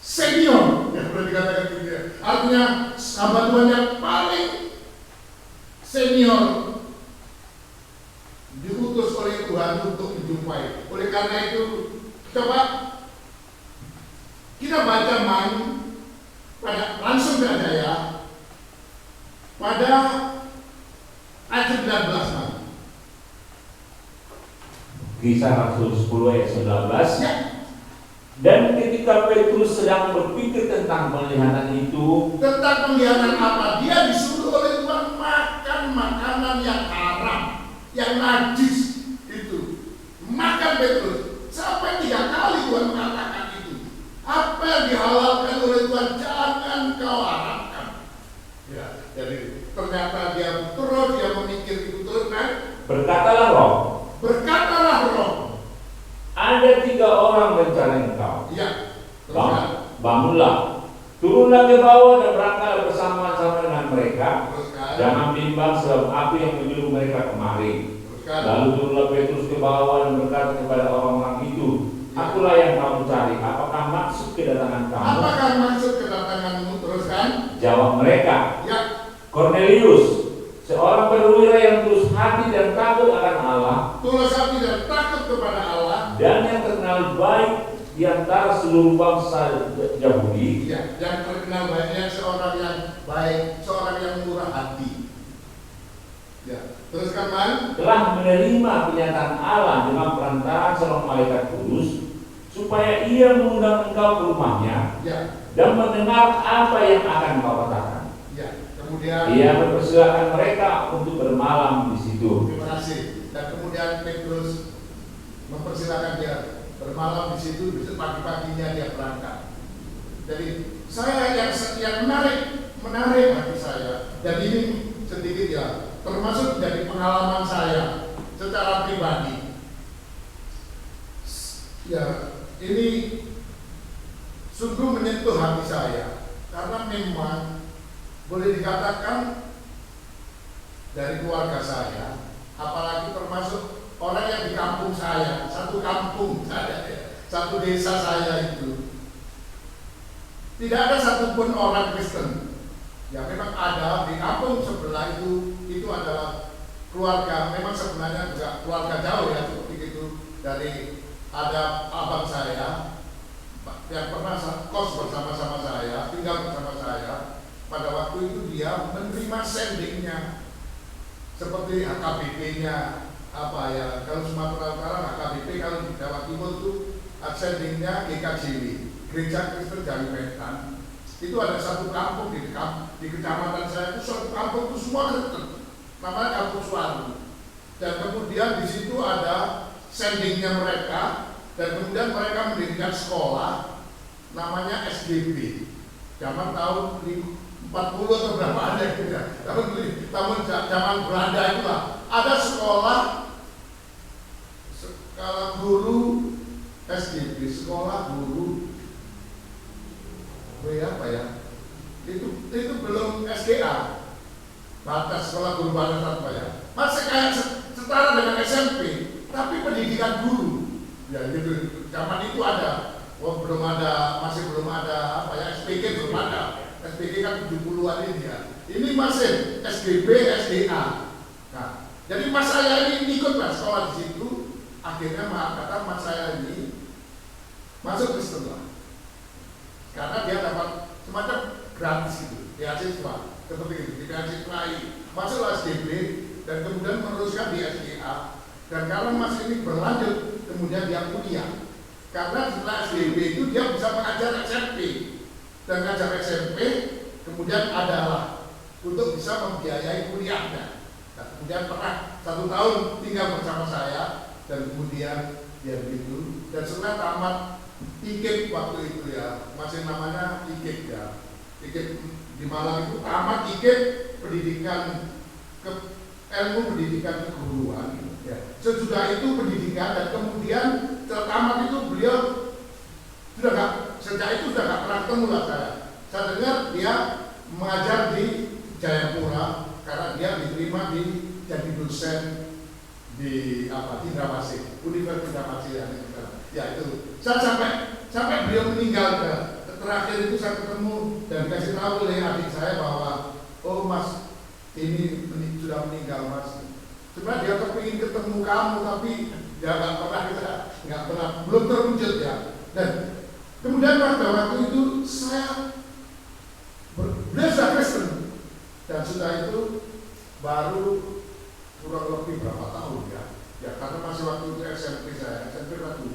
senior, yang boleh dikatakan gitu ya. Artinya hamba Tuhan yang paling senior diutus oleh Tuhan untuk dijumpai. Oleh karena itu, coba kita baca langsung saja ya, pada ayat 19. Kisah Rasul 10 ayat 19. Ya. Dan ketika Petrus sedang berpikir tentang penglihatan itu, tentang penglihatan apa? Dia disuruh oleh Tuhan makan makanan yang haram, yang najis itu. Makan Petrus. Sampai 3 kali Tuhan mengatakan itu. Apa yang dihalalkan oleh Tuhan jangan kau haramkan. Ya, jadi ternyata dia terus dia memikir itu terus, kan? Berkatalah roh, ada 3 orang mencari engkau. Ya, bangunlah, turunlah ke bawah dan berangkatlah bersama-sama dengan mereka. Jangan bimbang sebab aku yang menyuruh mereka kemari. Lalu turunlah Petrus ke bawah dan berkata kepada orang-orang itu, akulah yang kamu cari. Apakah maksud kedatangan kamu? Apakah maksud kedatanganmu? Teruskan. Jawab mereka, ya, Cornelius, seorang perwira yang tulus hati dan takut akan Allah, tulus hati dan takut kepada Allah, dan yang terkenal baik di antara seluruh bangsa Yahudi. Ya, yang terkenal baiknya seorang yang baik, seorang yang murah hati. Ya, teruskan, Man. Telah menerima kenyataan Allah dengan perantaraan seorang malaikat kudus, supaya ia mengundang engkau ke rumahnya, ya, dan mendengar apa yang akan kau katakan. Ya, kemudian Ia mempersilakan mereka untuk bermalam di situ. terima kasih. Dan kemudian Petrus mempersilakan dia bermalam di situ. Besok pagi-paginya dia berangkat. Jadi saya yang menarik hati saya, dan ini sedikit ya, termasuk dari pengalaman saya secara pribadi. Ya, ini sungguh menyentuh hati saya, karena memang boleh dikatakan dari keluarga saya, apalagi termasuk orang yang di kampung saya, satu kampung saya, satu desa saya itu, tidak ada satupun orang Kristen. Ya memang ada di kampung sebelah itu adalah keluarga, memang sebenarnya juga keluarga jauh ya, seperti itu. Dari ada abang saya yang pernah kos bersama-sama saya, tinggal bersama saya. Pada waktu itu dia menerima sendingnya seperti HKBP-nya apa ya, kalau Sumatera Utara HKBP, kalau di Jawa Timur itu sendingnya GKJW, Gereja Kristen Jawi Wetan. Itu ada satu kampung di kecamatan saya, itu suatu kampung itu semua Kristen, namanya Kampung Suwaru. Dan kemudian di situ ada sendingnya mereka, dan kemudian mereka mendirikan sekolah namanya SGB. Zaman tahun 40 atau berapa ada gitu ya. Tahun zaman Belanda itulah ada sekolah guru SGB, sekolah guru apa ya? Itu belum SGA. Batas sekolah guru batas apa ya? Masih kayak setara dengan SMP, tapi pendidikan guru. Ya gitu. Zaman itu ada. Masih belum ada apa ya, SPG belum ada. SPG kan 70-an ini ya. Ini masih SGB, SDA. Nah, jadi mas saya ini ikut lah sekolah di situ. Akhirnya kata mas saya ini masuk Kristen lah. Karena dia dapat semacam gratis gitu, beasiswa seperti itu, beasiswai. Masuklah SGB dan kemudian meneruskan di SDA. Dan kalau mas ini berlanjut, kemudian dia kuliah. Karena setelah SGB itu dia bisa mengajar SMP. Dan ngajar SMP kemudian adalah untuk bisa membiayai kuliahnya. Nah, kemudian pernah 1 tahun tinggal bersama saya dan kemudian dia begitu. Dan setelah tamat IKIP waktu itu ya, masih namanya IKIP ya. IKIP di Malang itu tamat IKIP, pendidikan ilmu pendidikan keguruan. Ya. Sesudah itu pendidikan dan kemudian tamat itu beliau sejak itu sudah nggak pernah ketemu lah saya. Saya dengar dia mengajar di Jayapura karena dia diterima jadi dosen di Cendrawasih, Universitas Cendrawasih ya itu. Saya sampai beliau meninggal terakhir itu saya ketemu dan kasih tahu oleh adik saya bahwa oh mas ini sudah meninggal mas. Sebenarnya dia kepingin ketemu kamu tapi dia nggak pernah belum terwujud ya. Dan kemudian pada waktu itu saya belajar Kristen dan sudah itu baru kurang lebih berapa tahun ya karena masih waktu itu SMP kan 2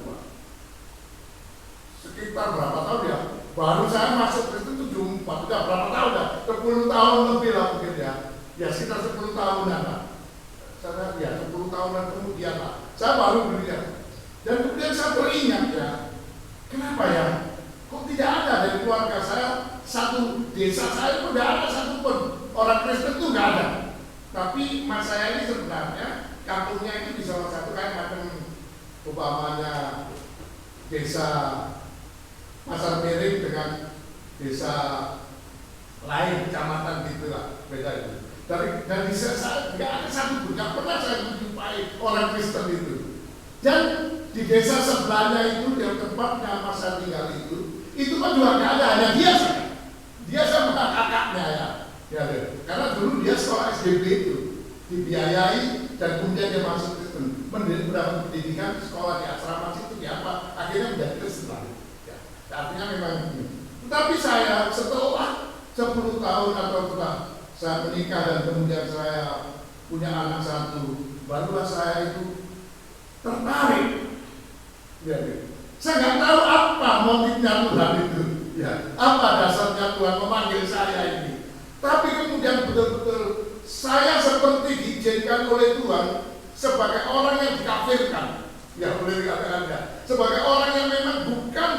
sekitar berapa tahun ya baru saya masuk Kristen 74, udah berapa tahun ya 10 tahun lebih lah mungkin ya sekitar 10 tahunan lah saya ya 10 tahunan kemudian lah saya baru belajar dan kemudian saya teringat ya kenapa ya kok tidak ada dari keluarga saya, satu desa saya itu tidak ada satupun orang Kristen itu nggak ada. Tapi mas saya ini sebenarnya kampungnya itu di salah satu kayak macam umpamanya desa Pasar Miring dengan desa lain kecamatan gitulah beda itu. Dari desa saya nggak ada satupun, nggak pernah saya menjumpai orang Kristen itu. Dan di desa sebelahnya itu yang tempatnya mas saya tinggal itu kan juga nggak ada, hanya dia sama kakaknya ya, karena dulu dia sekolah SGB itu dibiayai dan kemudian dia masuk Kristen, mendapat pendidikan sekolah di asrama situ ya apa, akhirnya menjadi Kristen ya. Artinya memang ini. Tetapi saya setelah 10 tahun atau setelah saya menikah dan kemudian saya punya anak 1, barulah saya itu tertarik ya. Saya nggak tahu apa motifnya Tuhan itu, ya. Apa dasarnya Tuhan memanggil saya ini. Tapi kemudian betul-betul saya seperti diizinkan oleh Tuhan sebagai orang yang dikafirkan, ya boleh dikatakan ya, sebagai orang yang memang bukan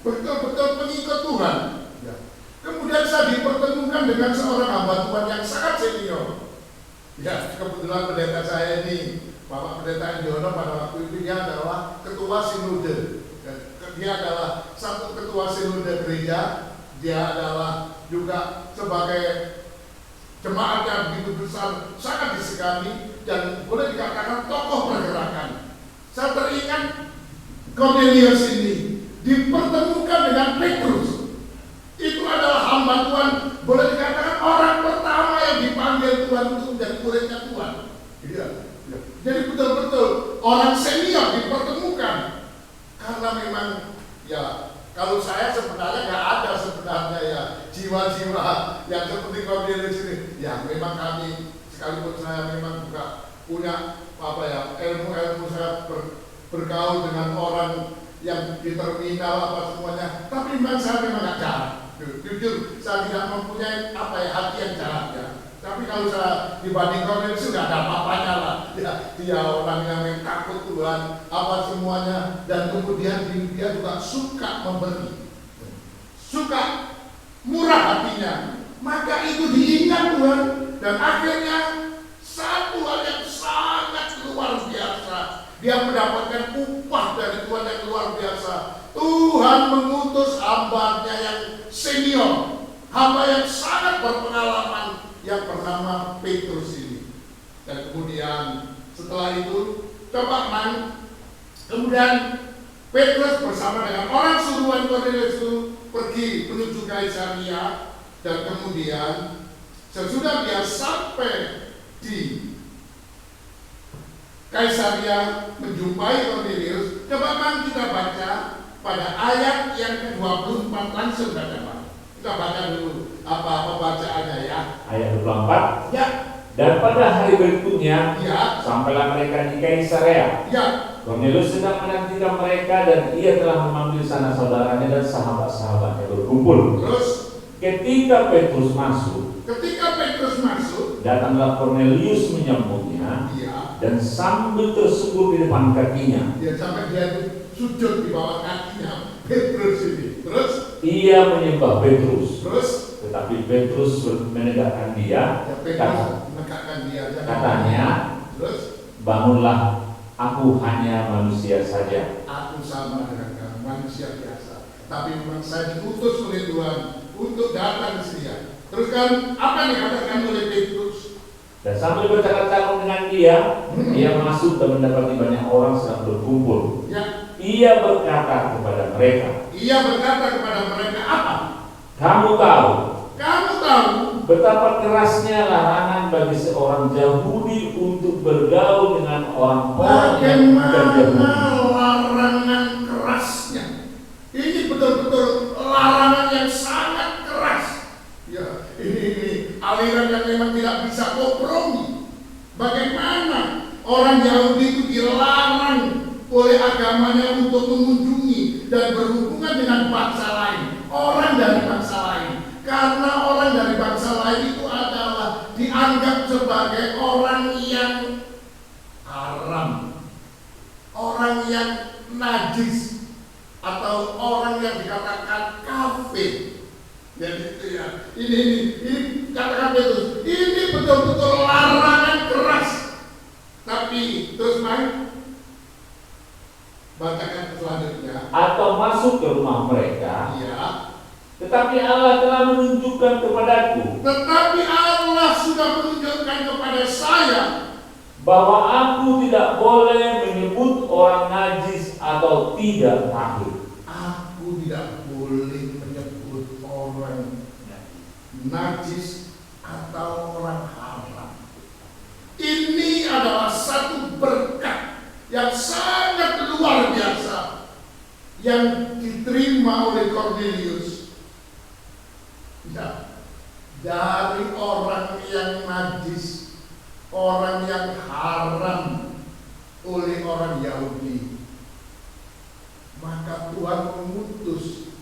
betul-betul pengikut Tuhan. Ya. Kemudian saya dipertemukan dengan seorang hamba Tuhan yang sangat senior. Ya kebetulan pendeta saya ini, Bapak Pendeta Indiono pada waktu itu dia adalah ketua sinode. Dia adalah satu ketua sinode gereja, dia adalah juga sebagai jemaat yang begitu besar, sangat disegani dan boleh dikatakan tokoh pergerakan. Saya teringat Cornelius ini dipertemukan dengan Petrus. Itu adalah hamba Tuhan, boleh dikatakan orang pertama yang dipanggil Tuhan untuk menjadi menjadi muridnya Tuhan. Iya. Jadi betul-betul orang senior dipertemukan karena memang ya kalau saya sebenarnya nggak ada sebenarnya ya jiwa-jiwa yang seperti Cornelius ini. Ya memang kami sekalipun saya memang juga punya apa ya ilmu saya bergaul dengan orang yang di terminal apa semuanya, tapi memang saya memang nggak jahat. Jujur saya tidak mempunyai apa ya hati yang jahat ya. Tapi kalau saya dibanding Cornelius nggak ada apa-apanya lah. Ya, dia orang yang takut Tuhan apa semuanya dan kemudian dia juga suka memberi, suka murah hatinya. Maka itu diingat Tuhan dan akhirnya satu hal yang sangat luar biasa. Dia mendapatkan upah dari Tuhan yang luar biasa. Tuhan mengutus hamba-Nya yang senior, hamba yang sangat berpengalaman yang bernama Petrus ini. Dan kemudian setelah itu kemudian Petrus bersama dengan orang suruhan Cornelius itu pergi menuju Kaisaria dan kemudian sesudah dia sampai di Kaisaria menjumpai Cornelius, coba kita baca pada ayat yang ke-24 langsung saja Pak. Kita baca dulu apa bacaannya ya. Ayat 24. Ya. Dan pada hari berikutnya, ya, sampailah mereka di Kaisaria. Ya. Cornelius sedang menantikan mereka dan ia telah memanggil sana saudaranya dan sahabat-sahabatnya berkumpul. Terus ketika Petrus masuk, datanglah Cornelius menyambutnya. Ya. Dan sambil tersungkur di depan kakinya. Ya, sampai dia sujud di bawah kakinya Petrus ini. Terus ia menyembah Petrus. Terus tetapi Petrus menegakkan dia. Katanya, terus bangunlah, aku hanya manusia saja. Aku sama dengan kamu, manusia biasa. Tapi memang saya diutus oleh Tuhan untuk datang ke sini. Terus kan apa yang dikatakan oleh Petrus? Dan sambil bercakap-cakap dengan dia masuk dan mendapati banyak orang sedang berkumpul. Ya. Ia berkata kepada mereka apa? Kamu tahu betapa kerasnya larangan bagi seorang Yahudi untuk bergaul dengan orang Bagaimana larangan kerasnya? Ini betul-betul larangan yang sangat keras. Ya, ini aliran yang memang tidak bisa kompromi. Bagaimana orang Yahudi itu dilarang oleh agamanya untuk mengunjungi dan berhubungan dengan bangsa lain, orang dari bangsa lain. Karena orang dari bangsa lain itu adalah dianggap sebagai orang yang haram, orang yang najis, atau orang yang dikatakan kafir. Jadi itu ya, ini katakan Petrus, ini betul-betul larangan keras. Tapi terus bacakan selanjutnya. Atau masuk ke rumah mereka. Ya. Tetapi Allah telah menunjukkan kepadaku. Tetapi Allah sudah menunjukkan kepada saya bahwa aku tidak boleh menyebut orang najis atau tidak tahir. Aku tidak boleh menyebut orang najis atau orang haram. Ini adalah satu berkat yang sangat luar biasa yang diterima oleh Cornelius. Ya, dari orang yang najis, orang yang haram oleh orang Yahudi, maka Tuhan mengutus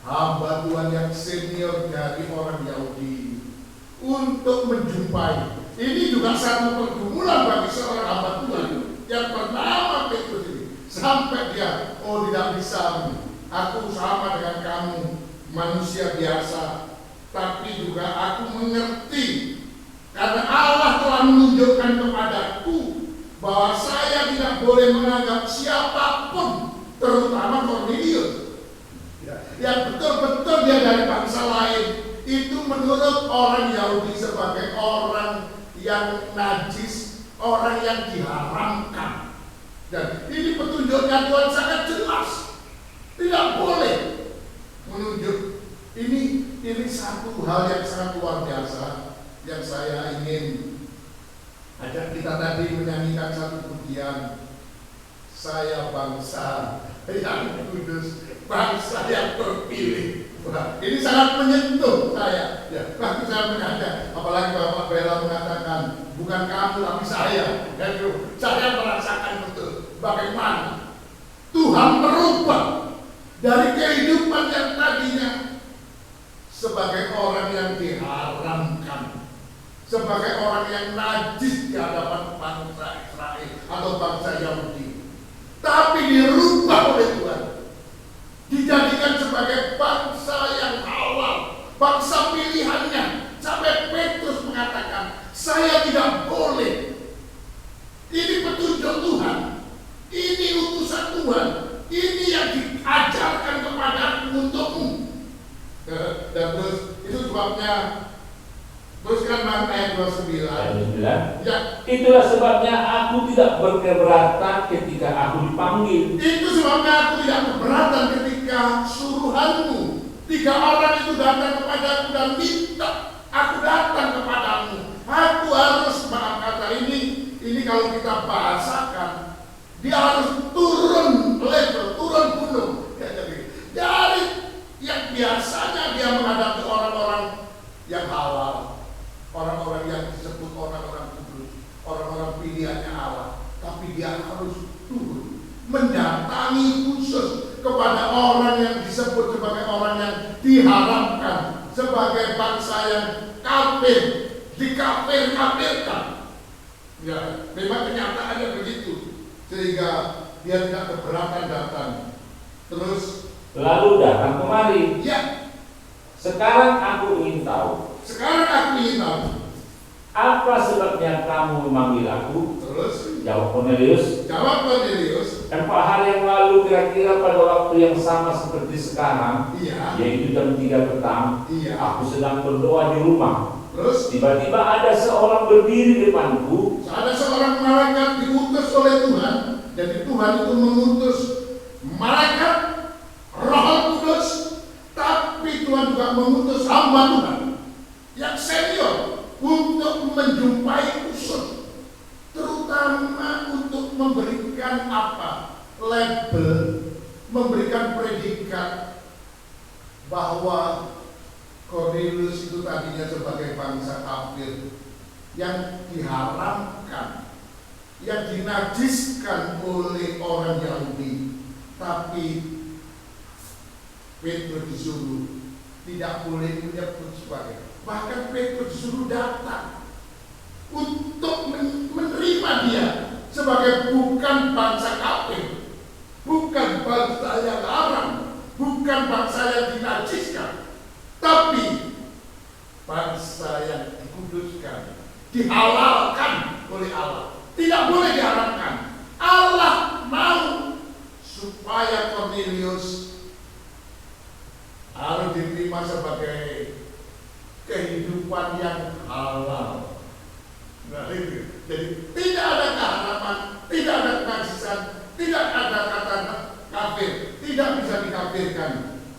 hamba Tuhan yang senior dari orang Yahudi untuk menjumpai. Ini juga satu pergumulan bagi seorang hamba Tuhan yang bernama Petrus ini. Sampai dia, tidak bisa, aku sama dengan kamu, manusia biasa. Tapi juga aku mengerti karena Allah telah menunjukkan kepadaku bahwa saya tidak boleh menganggap siapapun, terutama Cornelius, yang betul-betul dia dari bangsa lain, itu menurut orang Yahudi sebagai orang yang najis, orang yang diharamkan. Dan ini petunjuknya Tuhan sangat jelas, tidak boleh menunjuk. Ini satu hal yang sangat luar biasa yang saya ingin kita tadi menyanyikan satu pujian, saya bangsa yang kudus, bangsa yang terpilih. Wah, ini sangat menyentuh saya. Ya, waktu saya menyanyi, apalagi Bapak Bella mengatakan, bukan kamu tapi saya. Dan saya merasakan betul bagaimana Tuhan merubah dari kehidupan yang tadinya sebagai orang yang diharamkan, sebagai orang yang najis di hadapan bangsa Israel atau bangsa Yahudi, tapi dirubah oleh Tuhan, dijadikan sebagai bangsa yang halal, bangsa pilihannya. Sampai Petrus mengatakan, saya tidak boleh. Ini petunjuk Tuhan, ini utusan Tuhan, ini yang diajarkan kepadaku untukmu. Dan terus itu sebabnya, teruskan ayat 29. Ya. Itulah sebabnya aku tidak berkeberatan ketika aku dipanggil. Itu sebabnya aku tidak keberatan ketika suruhanmu. 3 orang itu datang kepadaku dan minta aku datang kepadamu. Aku harus, maaf kata ini kalau kita bahasakan, dia harus turun level, turun gunung. Ya, jadi dari yang biasanya dia menghadapi orang-orang yang halal, orang-orang yang disebut orang-orang kudus, orang-orang pilihannya Allah, tapi dia harus turun mendatangi khusus kepada orang yang disebut sebagai orang yang diharamkan, sebagai bangsa yang kafir, dikafir-kafirkan. Ya, memang kenyataannya begitu, sehingga dia tidak keberatan datang. Terus lalu datang kemari. Ya, sekarang aku ingin tahu. Apa sebabnya kamu memanggil aku? Terus Jawab Kornelius. 4 hari yang lalu, kira-kira pada waktu yang sama seperti sekarang, Iya. yaitu jam 3 petang, Iya. aku sedang berdoa di rumah. Terus Tiba-tiba ada seorang berdiri di depanku. ada seorang malaikat diutus oleh Tuhan. Jadi Tuhan itu mengutus malaikat, Roh Kudus, tapi Tuhan juga mengutus hamba Tuhan yang senior untuk menjumpai khusus, terutama untuk memberikan label, memberikan predikat bahwa Kornelius itu tadinya sebagai bangsa kafir yang diharamkan, yang dinajiskan oleh orang Yahudi, tapi Petrus disuruh tidak boleh menyebut sebagai, bahkan Petrus disuruh datang untuk menerima dia sebagai bukan bangsa kafir, bukan bangsa yang haram, bukan bangsa yang dinajiskan, tapi bangsa yang dikuduskan, dihalalkan oleh Allah, tidak boleh diharamkan. Allah mau supaya Kornelius harus diterima sebagai kehidupan yang halal. Nah, itu. Jadi tidak ada keharaman, tidak ada kenajisan, tidak ada kata kafir, tidak bisa dikafirkan.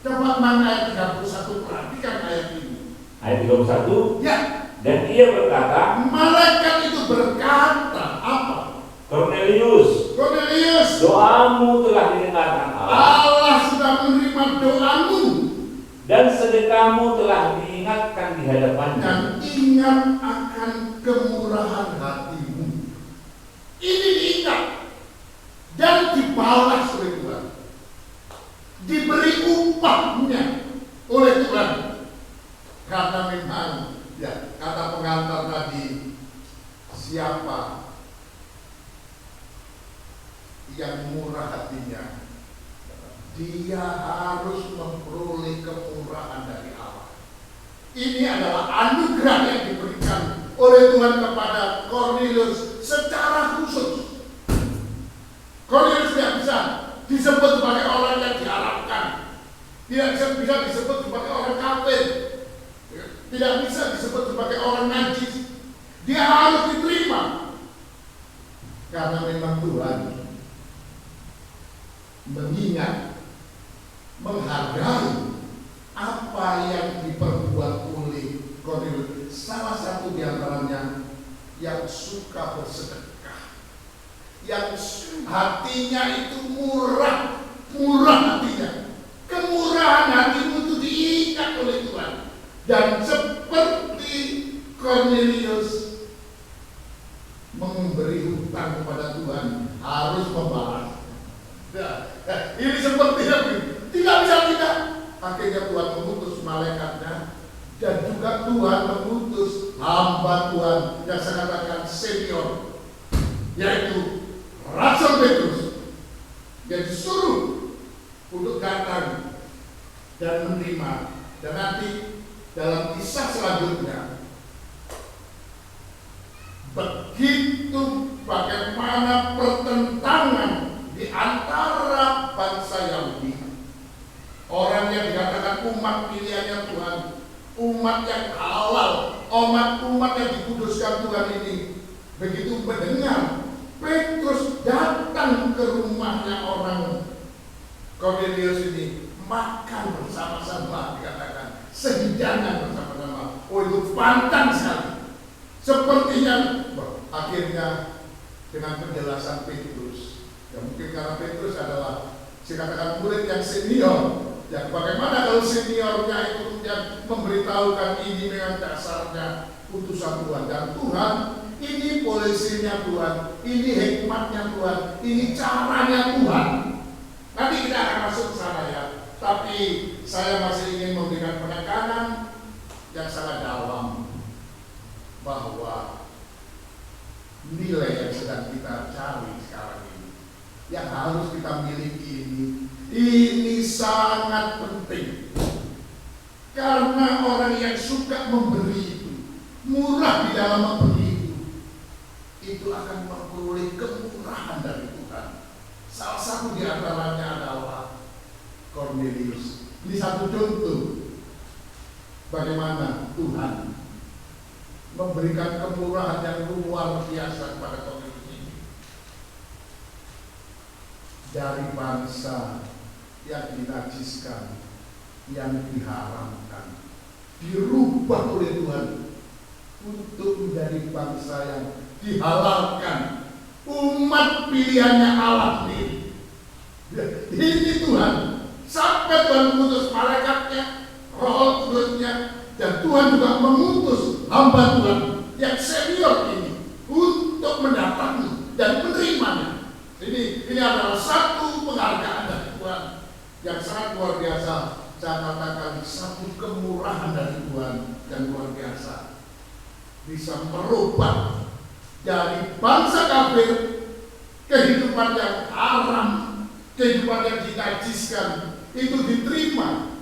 Coba mana ayat 31, perhatikan ayat ini. Ayat 31. Ya. Dan ia berkata, malaikat itu berkata apa? Kornelius, doamu telah didengarkan Allah. Allah sudah menerima doamu. Dan sedekahmu telah diingatkan di hadapannya. Dan ingat akan kemurahan hatimu. Ini diingat dan dibalas oleh Tuhan, diberi upahnya oleh Tuhan. Karena memang, ya, kata pengantar tadi, siapa yang murah hatinya, dia harus memperoleh kemurahan dari Allah. Ini adalah anugerah yang diberikan oleh Tuhan kepada Kornelius secara khusus. Kornelius tidak bisa disebut sebagai orang yang diharapkan, tidak bisa disebut sebagai orang kafir, tidak bisa disebut sebagai orang najis. Dia harus diterima karena memang Tuhan mengingat, menghargai apa yang diperbuat oleh Kornelius. Salah satu di antaranya yang suka bersedekah, yang hatinya itu murah hatinya. Kemurahan hatimu itu diikat oleh Tuhan. Dan seperti Cornelius memberi hutang kepada Tuhan, harus membalas. Ini sepertinya tidak bisa tidak. Akhirnya Tuhan mengutus malaikatnya, dan juga Tuhan mengutus hamba Tuhan yang saya katakan senior, yaitu Rasul Petrus, yang disuruh untuk datang dan menerima. Dan nanti dalam kisah selanjutnya, begitu bagaimana pertentangan di antara bangsa Yahudi, orang yang dikatakan umat pilihannya Tuhan, umat yang halal, umat yang dikuduskan Tuhan ini, begitu mendengar Petrus datang ke rumahnya orang Cornelius ini, makan bersama-sama, dikatakan sehidangan bersama-sama. Oh, itu pantang sekali. Sepertinya akhirnya dengan penjelasan Petrus, ya mungkin karena Petrus adalah dikatakan murid yang senior, ya bagaimana kalau seniornya itu kemudian memberitahukan ini dengan dasarnya putusan Tuhan, dan Tuhan ini polisinya Tuhan, ini hikmatnya Tuhan, ini caranya Tuhan. Nanti kita akan masuk ke sana ya, tapi saya masih ingin memberikan penekanan yang sangat dalam bahwa nilai yang sedang kita cari sekarang ini, yang harus kita miliki ini sangat penting. Karena orang yang suka memberi itu, murah di dalam memberi itu akan memperoleh kemurahan dari Tuhan. Salah satu di antaranya adalah Cornelius. Ini satu contoh bagaimana Tuhan memberikan kemurahan yang luar biasa kepada Cornelius ini. Dari bangsa yang dinajiskan, yang diharamkan, dirubah oleh Tuhan untuk menjadi bangsa yang dihalalkan, umat pilihannya Allah sendiri. Ini Tuhan, sampai Tuhan mengutus malaikatnya, Roh Kudusnya, dan Tuhan juga mengutus hamba Tuhan yang senior ini untuk mendatangi dan menerimanya. Ini adalah satu penghargaan dari Tuhan yang sangat luar biasa. Saya katakan satu kemurahan dari Tuhan yang luar biasa, bisa merubah dari bangsa kafir, kehidupan yang haram, kehidupan yang dinajiskan, itu diterima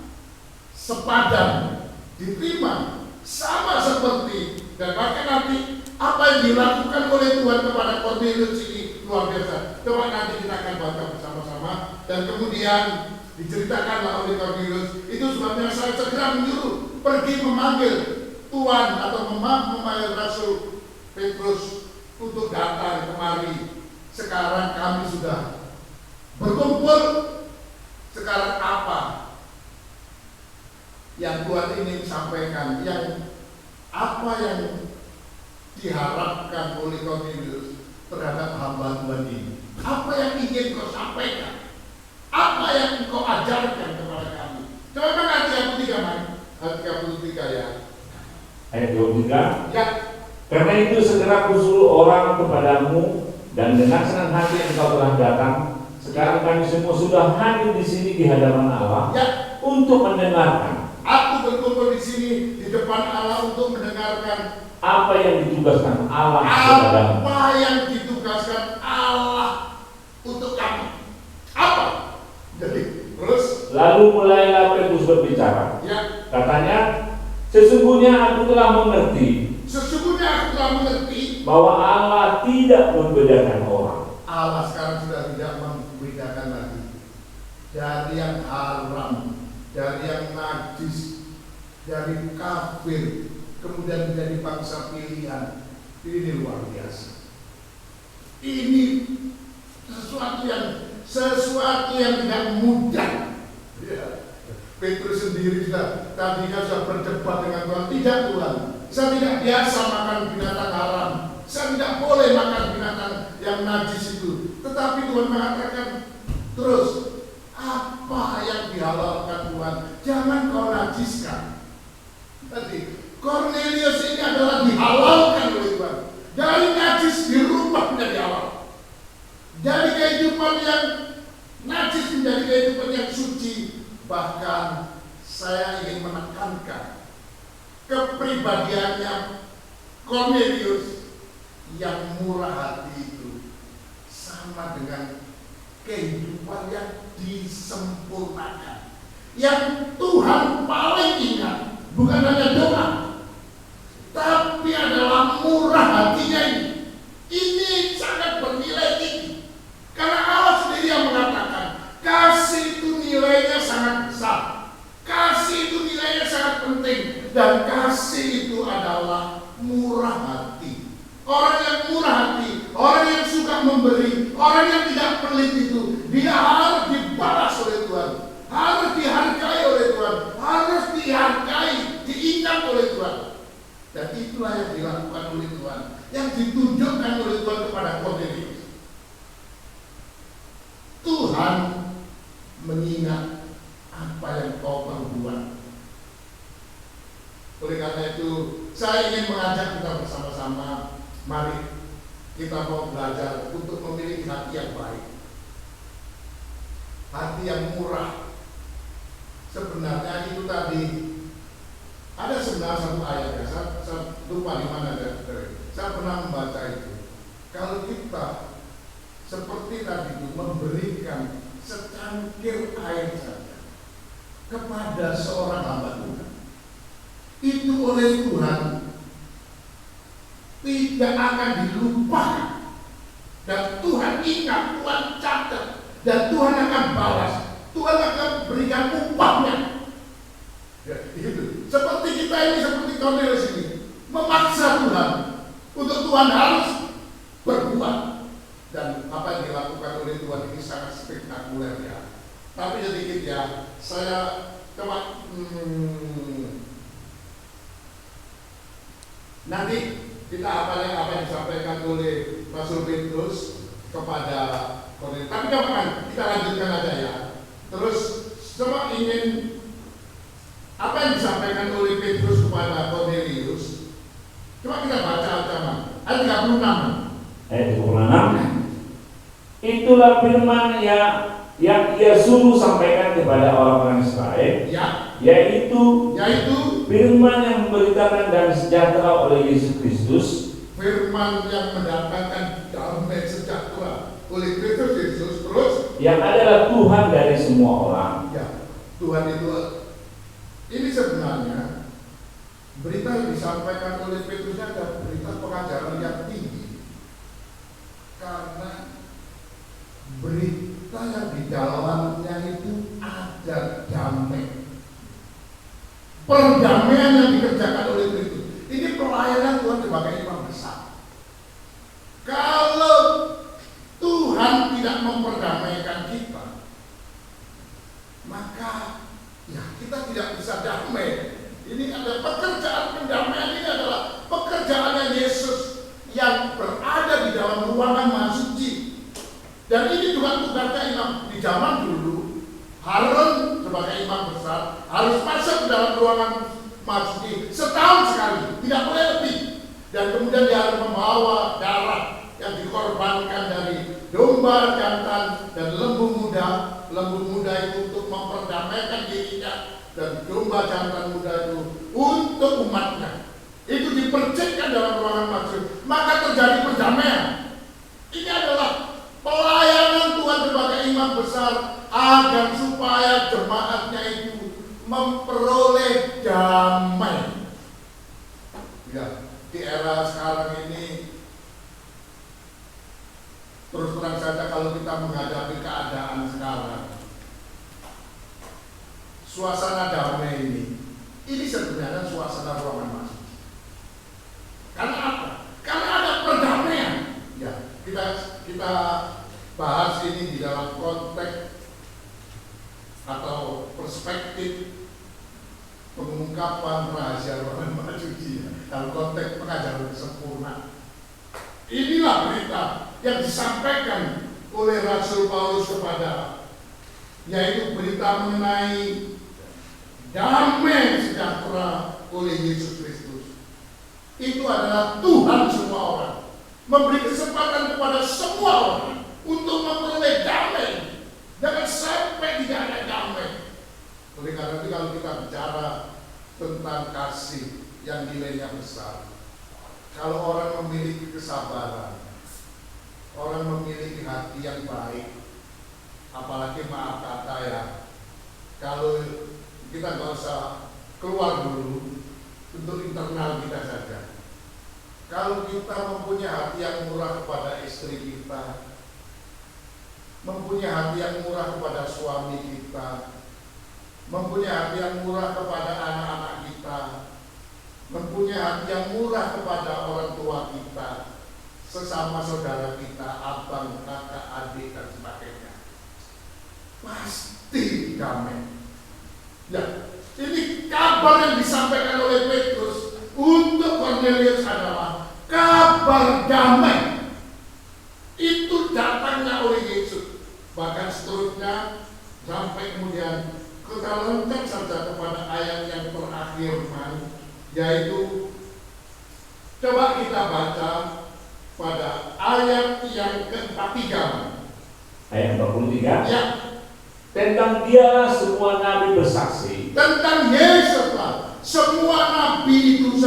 sepadan, diterima sama seperti, dan bahkan nanti apa yang dilakukan oleh Tuhan kepada Cornelius ini luar biasa. Coba nanti kita akan baca bersama-sama, dan kemudian diceritakanlah oleh Cornelius. Itu sebabnya saya segera menyuruh pergi memanggil Tuhan atau memanggil Rasul Petrus untuk datang kemari. Sekarang kami sudah berkumpul. Sekarang apa yang Tuhan ingin sampaikan? Apa yang diharapkan oleh Cornelius terhadap hamba Tuhan ini? Apa yang ingin kau sampaikan? Apa yang kau ajarkan kepada kami? Coba ayat 33, ayat 33 ya. Ayat 23. Ya. Karena itu segera kusuruh orang kepadamu, dan dengan senang hati engkau telah datang. Sekarang kami semua sudah hadir di sini di hadapan Allah, Ya. Untuk mendengarkan. Aku berkumpul di sini di depan Allah untuk mendengarkan Apa yang ditugaskan Allah kepadamu. Apa yang ditugaskan Allah untuk kamu? Apa? Jadi terus. Lalu mulailah Petrus berbicara. Ya. Katanya, sesungguhnya aku telah mengerti bahwa Allah tidak membedakan orang. Allah sekarang sudah tidak membedakan lagi dari yang haram, dari yang najis, dari kafir, kemudian menjadi bangsa pilihan. Ini luar biasa. Ini sesuatu yang tidak mudah. Ya. Petrus sendiri tadinya sudah berdebat dengan Tuhan. Tidak Tuhan, saya tidak biasa makan binatang haram. tidak boleh makan binatang yang najis itu. Tetapi Tuhan mengatakan terus, apa yang dihalalkan Tuhan, jangan kau najiskan. Tadi Cornelius ini adalah dihalalkan oleh Tuhan. Dari najis dirubah menjadi halal. Dari kehidupan yang najis menjadi kehidupan yang suci. Bahkan saya ingin menekankan kepribadiannya Cornelius yang murah hati itu sama dengan kehidupan yang disempurnakan, yang Tuhan paling ingat. Bukan hanya doa, tapi adalah murah hatinya ini. Ini sangat bernilai tinggi. Karena Allah sendiri yang mengatakan, kasih itu nilainya sangat besar. Kasih itu nilainya sangat penting. Dan kasih itu adalah murah hati. Orang yang murah hati, orang yang suka memberi, orang yang tidak pelit itu, dia harus dibalas oleh Tuhan. Harus dihargai oleh Tuhan. Harus dihargai, diingat oleh Tuhan. Dan itulah yang dilakukan oleh Tuhan, yang ditunjukkan oleh Tuhan kepada Cornelius. Tuhan mengingat apa yang kau perbuat. Oleh karena itu, saya ingin mengajak kita bersama-sama, mari kita mau belajar untuk memiliki hati yang baik, hati yang murah. Sebenarnya itu tadi ada sebenarnya satu ayat ya, saya lupa di mana saya pernah membaca itu. Kalau kita seperti tadi itu memberikan secangkir air saja kepada seorang hamba Tuhan, itu oleh Tuhan tidak akan dilupakan, dan Tuhan ingat, Tuhan catat, dan Tuhan akan balas. Tuhan akan berikan upahnya. Ya, itu. Seperti kita ini, seperti Cornelius ini, memaksa Tuhan untuk Tuhan harus berbuat. Dan apa yang dilakukan oleh Tuhan ini sangat spektakuler ya. Tapi sedikit ya, saya coba nanti kita apa yang disampaikan oleh Rasul Petrus kepada Cornelius. Tapi coba kita lanjutkan aja ya. Terus coba ingin apa yang disampaikan oleh Petrus kepada Cornelius. Coba kita baca ancaman ayat 36. Ayat 36. Itulah firman yang ia suruh sampaikan kepada orang-orang Israel, ya. yaitu firman yang memberitakan damai sejahtera oleh Yesus Kristus. Firman yang mendatangkan damai sejahtera oleh Kristus Yesus, terus yang adalah Tuhan dari semua orang. Ya, Tuhan itu. Ini sebenarnya berita yang disampaikan oleh Petrus adalah berita pengajaran yang tinggi, karena berita yang di dalamnya itu ada damai, perdamaian yang dikerjakan oleh Kristus. Ini pelayanan Tuhan sebagai imam besar. Kalau Tuhan tidak memperdamaikan kita, maka ya kita tidak bisa damai. Ini ada pekerjaan pendamaian, ini adalah pekerjaannya Yesus yang berada di dalam ruangan maha suci. Dan ini juga tugasnya imam di zaman dulu. Harun sebagai imam besar harus masuk ke dalam ruangan maha suci setahun sekali, tidak boleh lebih. Dan kemudian dia harus membawa darah yang dikorbankan dari domba jantan dan lembu muda itu untuk memperdamaikan dirinya, dan domba jantan muda itu untuk umatnya. Itu dipercikkan dalam ruangan masjid, maka terjadi perdamaian. Ini adalah pelayanan Tuhan sebagai imam besar agar supaya jemaatnya itu memperoleh damai. Ya, di era sekarang ini terus terang saja, kalau kita menghadapi keadaan sekarang, suasana damai ini sebenarnya suasana ruangan masjid. Karena apa? Karena ada perdamaian. Ya, kita bahas ini di dalam konteks atau perspektif pengungkapan rahasia ruangan maha suci, dalam konteks pengajaran sempurna. inilah berita yang disampaikan oleh Rasul Paulus kepada, yaitu berita mengenai damai sejahtera oleh Yesus Kristus. Itu adalah Tuhan semua orang, memberi kesempatan kepada semua orang untuk memperoleh damai. Jangan sampai tidak ada damai. Oleh karena itu kalau kita bicara tentang kasih yang nilainya besar, kalau orang memiliki kesabaran, orang memiliki hati yang baik, apalagi maaf kata ya, kalau kita nggak usah keluar dulu untuk internal kita saja. Kalau kita mempunyai hati yang murah kepada istri kita, mempunyai hati yang murah kepada suami kita, mempunyai hati yang murah kepada anak-anak kita, mempunyai hati yang murah kepada orang tua kita, sesama saudara kita, abang, kakak, adik, dan sebagainya, pasti damai. Ya, ini kabar yang disampaikan oleh Petrus untuk Cornelius adalah kabar damai. Itu datangnya oleh Yesus. Bahkan seterusnya sampai kemudian kita loncat saja kepada ayat yang terakhir, yaitu coba kita baca pada ayat yang ke-43. Ayat 43. Ya. Tentang dialah semua nabi bersaksi. Tentang Yesus lah, semua nabi itu,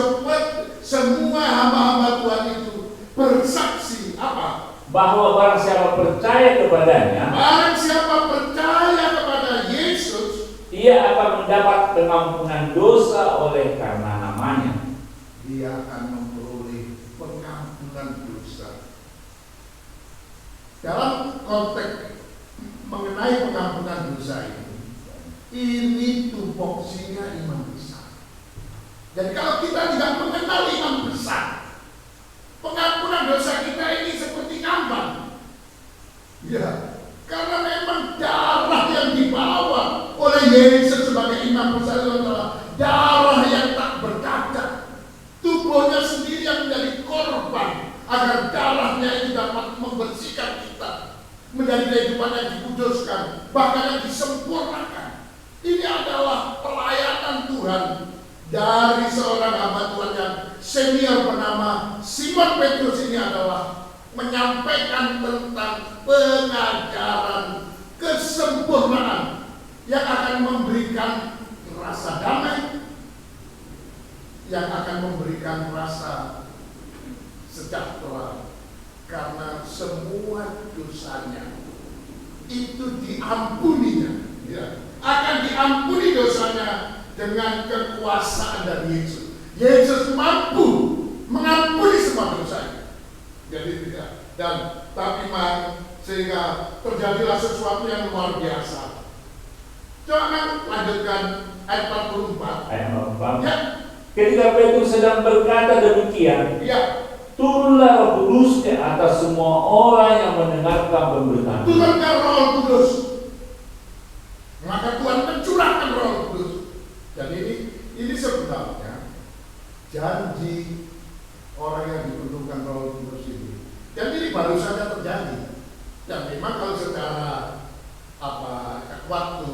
semua hamba-hamba Tuhan itu bersaksi apa? Bahwa barang siapa percaya kepadanya, barang siapa percaya kepada Yesus, ia akan mendapat pengampunan dosa oleh karena namanya. Dia akan memperoleh pengampunan dosa. Dalam konteks mengenai pengampunan dosa ini tupoksinya iman besar. Jadi kalau kita tidak mengenal iman besar, pengampunan dosa kita ini seperti ngambang. Ya, karena memang darah yang dibawa oleh Yesus sebagai imam besar itu adalah darah yang tak bercacat. Tubuhnya sendiri yang menjadi korban agar darahnya itu dapat membersihkan kita menjadi kehidupan yang dikuduskan, bahkan yang disempurnakan. Ini adalah pelayanan Tuhan dari seorang hamba Tuhan yang senior bernama Simon Petrus. Ini adalah menyampaikan tentang pengajaran kesempurnaan yang akan memberikan rasa damai, yang akan memberikan rasa sejahtera, karena semua dosanya itu diampuninya, ya. Akan diampuni dosanya dengan kekuasaan dari Yesus. Yesus mampu mengampuni semua dosanya. Jadi tidak, dan tapi sehingga terjadilah sesuatu yang luar biasa. Coba lanjutkan ayat 44. Ayat 44. Ya. Ketika Petrus sedang berkata demikian, Ya. turunlah Roh Kudus ke atas semua orang yang mendengarkan pemberitaan. Turunkan Roh Kudus. Maka Tuhan mencurahkan Roh Kudus. Dan ini sebenarnya janji orang yang dipenuhkan Roh Kudus ini. Dan ini baru saja terjadi. Dan memang kalau secara waktu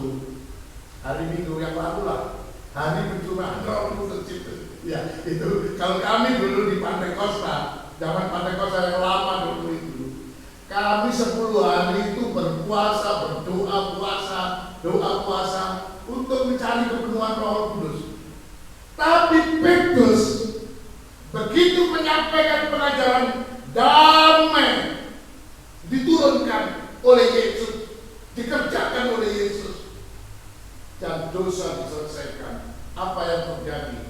hari Minggu yang lalu lah, hari pencurahan Roh Kudus itu. Ya, itu kalau kami dulu di Pantai Kosta, zaman Pantai Kosta yang lama dulu itu, kami 10 hari itu berpuasa, berdoa puasa untuk mencari kepenuhan Roh Kudus. Tapi Petrus begitu menyampaikan pengajaran damai diturunkan oleh Yesus, dikerjakan oleh Yesus, dan dosa diselesaikan. Apa yang terjadi?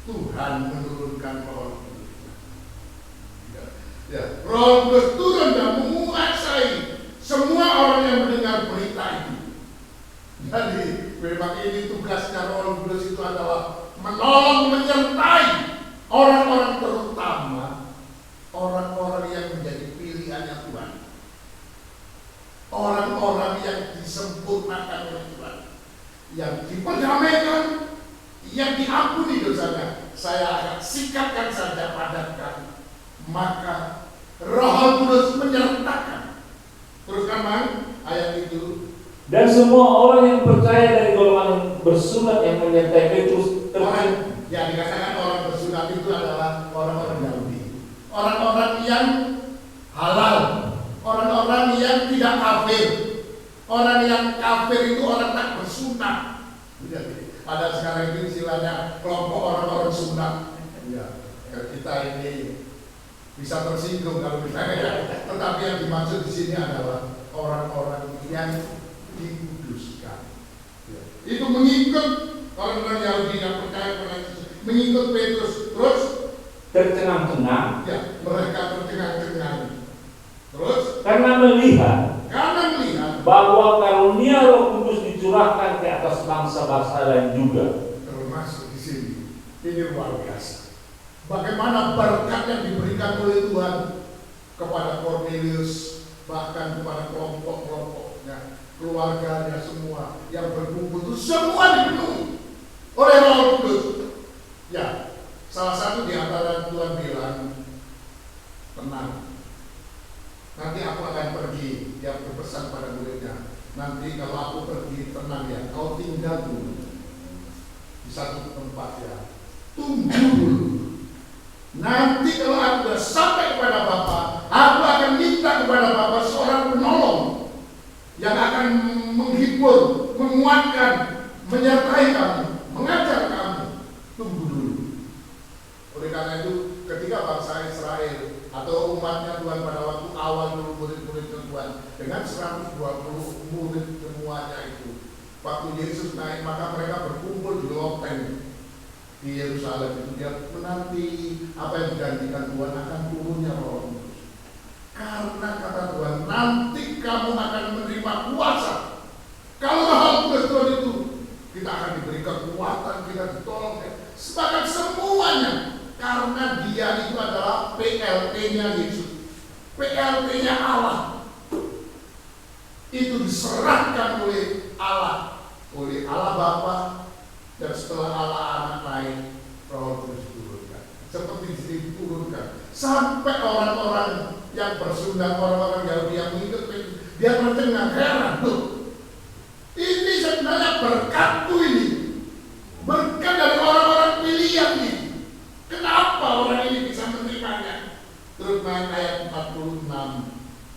Tuhan menurunkan Roh Kudus. Ya, Roh Kudus turun dan menguasai semua orang yang mendengar berita itu. Jadi memang ini tugasnya Roh Kudus itu adalah menolong, menyertai orang-orang, terutama orang-orang yang menjadi pilihannya Tuhan, orang-orang yang disempurnakan oleh Tuhan, yang diperdamaikan, yang diampuni dosanya. Saya akan sikapkan saja, padatkan maka Roh Kudus menyertakan. Teruskan Man, ayat itu. Dan semua orang yang percaya dari golongan bersunat yang menyertai Petrus Orang yang dikatakan orang bersunat itu adalah orang-orang Yahudi, orang-orang yang halal, orang-orang yang tidak kafir. Orang yang kafir itu orang tak bersunat. Ada sekarang itu istilahnya kelompok orang-orang sunat. Ya, kita ini bisa tersinggung kalau misalnya, tetapi yang dimaksud di sini adalah orang-orang yang dikuduskan. Ya. Itu mengikut orang-orang Yahudi yang percaya pada Yesus, mengikut Petrus, terus tercengang-cengang. Ya, mereka tercengang-cengang. Terus karena melihat bahwa karunia Roh Kudus dicurahkan ke atas bangsa-bangsa lain juga. Termasuk di sini. Ini luar biasa. Bagaimana berkat yang diberikan oleh Tuhan kepada Cornelius, bahkan kepada kelompok-kelompoknya, keluarganya semua yang berkumpul itu semua dipenuhi oleh Roh Kudus. Ya, salah satu di antara Tuhan bilang, tenang. Nanti aku akan pergi. Dia berpesan pada muridnya, nanti kalau aku pergi, tenang ya, kau tinggal dulu di satu tempat ya, tunggu dulu. Nanti kalau aku sudah sampai kepada Bapa, aku akan minta kepada Bapa seorang penolong yang akan menghibur, menguatkan, menyertai kamu, mengajar kamu. Tunggu dulu. Oleh karena itu, ketika bangsa Israel atau umatnya Tuhan pada waktu awal dulu murid-murid Tuhan dengan 120 murid semuanya itu, waktu Yesus naik maka mereka berkumpul di loteng di Yerusalem itu. Dia menanti apa yang dijanjikan Tuhan akan turunnya Roh Kudus. Karena kata Tuhan, nanti kamu akan menerima kuasa. Kalau Roh Kudus Tuhan itu, kita akan diberi kekuatan, kita ditolong sebagai semuanya. Karena dia itu adalah PLT-nya Yesus, PLT-nya Allah. Itu diserahkan oleh Allah Bapa, dan setelah Allah Anak naik, Roh Kudus diturunkan. Seperti diturunkan sampai orang-orang yang bersunat, orang-orang Yahudi yang mengikut dia tercengang, heran tuh. Ini sebenarnya berkatku ini, berkat dari orang-orang pilihan ini. Kenapa orang ini bisa menerimanya? Terus ayat 46.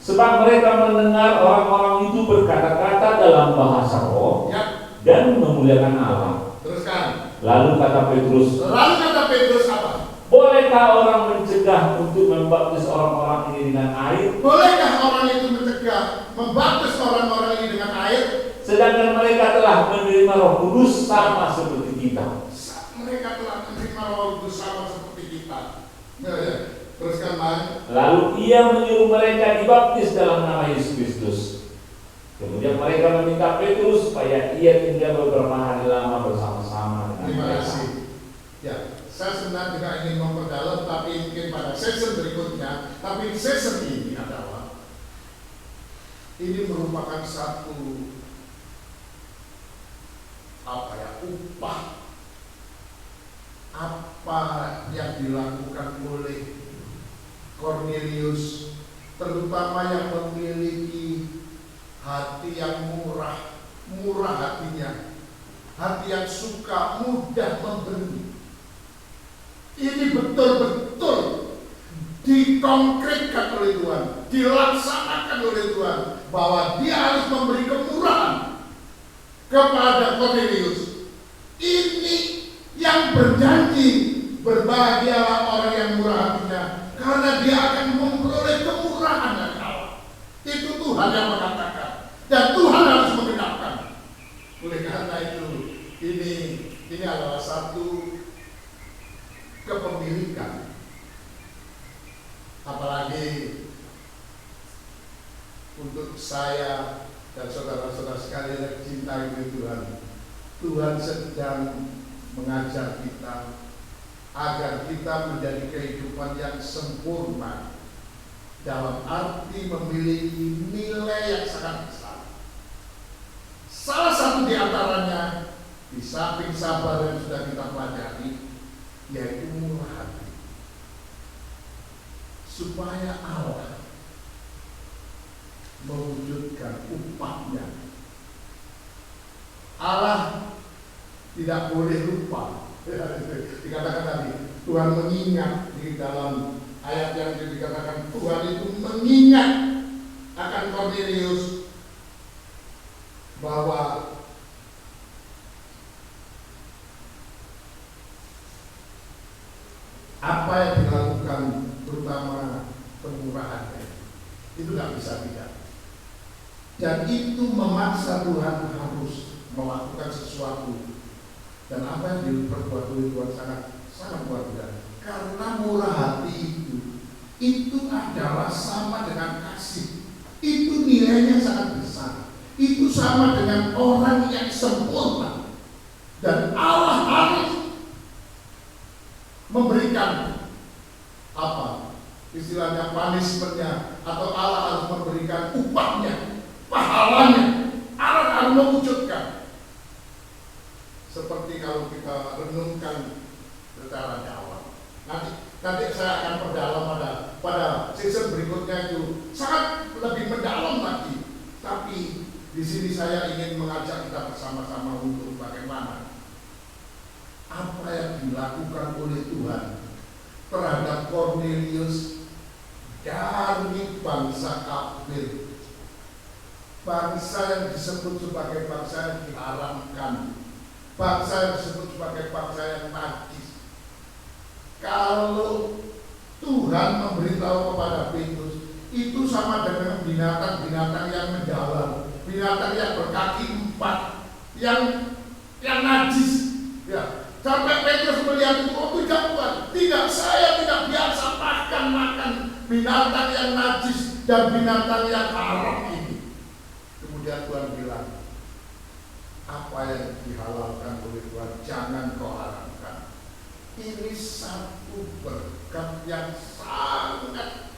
Sebab mereka mendengar orang-orang itu berkata-kata dalam bahasa roh, ya, dan memuliakan Allah. Teruskan. Lalu kata Petrus apa? Bolehkah orang mencegah untuk membaptis orang-orang ini dengan air? Bolehkah orang itu mencegah membaptis orang-orang ini dengan air? Sedangkan mereka telah menerima Roh Kudus sama seperti kita. Mereka telah menerima Roh Kudus sama seperti kita. Ya. Teruskan, Man. Lalu ia menyuruh mereka dibaptis dalam nama Yesus Kristus. Kemudian mereka meminta Petrus supaya ia tinggal beberapa hari lama bersama-sama dengan Terima mereka. kasih. Ya, saya sebenarnya tidak ingin memperdalam, tapi mungkin pada sesi berikutnya. Tapi sesi ini adalah, ini merupakan satu upah apa yang dilakukan oleh Cornelius, terutama yang memiliki hati yang murah hatinya, hati yang suka mudah memberi. Ini betul-betul dikonkretkan oleh Tuhan, dilaksanakan oleh Tuhan, bahwa dia harus memberi kemurahan kepada Cornelius. Ini yang berjanji, berbahagialah orang yang murah hatinya, karena dia akan memperoleh kemurahan dari Allah. Itu Tuhan yang mengatakan, dan Tuhan harus menggenapkan. Oleh karena itu, ini adalah satu kepemilikan. Apalagi untuk saya dan saudara-saudara sekalian yang cintai Tuhan, Tuhan sedang mengajar kita agar kita menjadi kehidupan yang sempurna, dalam arti memiliki nilai yang sangat besar. Salah satu di antaranya, di samping sabar yang sudah kita pelajari, yaitu murah hati. supaya Allah mewujudkan upahnya. Allah tidak boleh lupa. Dikatakan tadi, Tuhan mengingat di dalam ayat yang dikatakan Tuhan itu mengingat akan Kornelius bahwa apa yang dilakukan terutama kemurahannya itu nggak bisa tidak, dan itu memaksa Tuhan harus melakukan sesuatu. Dan apa yang diperbuat oleh Tuhan sangat luar biasa, karena murah hati itu adalah sama dengan kasih. Itu nilainya sangat besar. Itu sama dengan orang yang sempurna, dan Allah harus memberikan apa istilahnya punishment-nya, atau Allah harus memberikan upahnya, pahalanya. Allah harus mewujudkan. Seperti kalau kita renungkan secara Jawa. Nanti saya akan perdalam pada season berikutnya, itu sangat lebih mendalam lagi. Tapi di sini saya ingin mengajak kita bersama-sama untuk bagaimana apa yang dilakukan oleh Tuhan terhadap Kornelius dari bangsa kafir, bangsa yang disebut sebagai bangsa yang diharamkan, bangsa yang disebut sebagai bangsa yang najis. Kalau Tuhan memberitahu kepada Petrus, itu sama dengan binatang-binatang yang menjalar, binatang yang berkaki 4, yang najis. Ya, sampai Petrus melihat itu, oh tidak, saya tidak biasa makan binatang yang najis dan binatang yang haram ini. Kemudian Tuhan bilang, apa yang dihalalkan oleh Tuhan jangan kau haramkan. Ini satu berkat yang sangat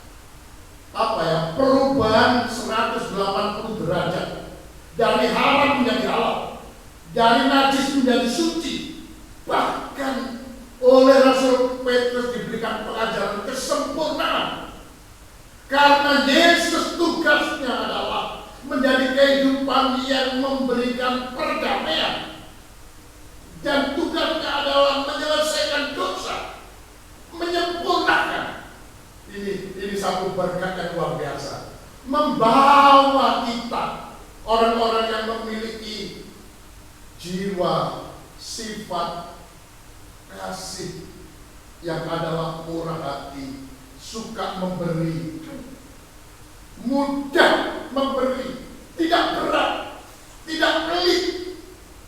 perubahan 180 derajat, dari haram menjadi halal, dari najis menjadi suci. Bahkan oleh Rasul Petrus diberikan pelajaran kesempurnaan, karena Yesus tugasnya adalah menjadi kehidupan yang memberikan perdamaian, dan tugasnya adalah menyelesaikan dosa, menyempurnakan. Ini satu berkat yang luar biasa, membawa kita, orang-orang yang memiliki jiwa sifat kasih yang adalah murah hati, suka memberi, mudah memberi, tidak berat, tidak pelit,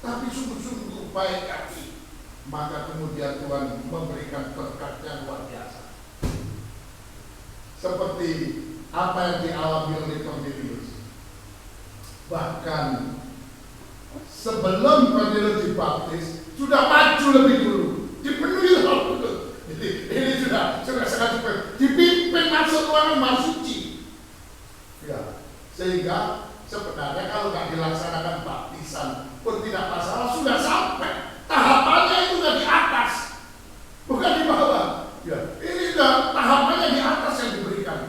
tapi sungguh-sungguh baik hati. Maka kemudian Tuhan memberikan berkat yang luar biasa, seperti apa yang dialami oleh Kornelius. Bahkan sebelum Kornelius dibaptis, sudah maju lebih dulu, dipenuhi Roh Kudus. Ini sudah sangat cepat, dipimpin masuk ruang rumah suci. Ya, sehingga sebenarnya kalau nggak dilaksanakan baptisan pun tidak masalah, sudah sampai tahapannya itu sudah di atas, bukan di bawah. Ya, ini sudah tahapannya di atas yang diberikan.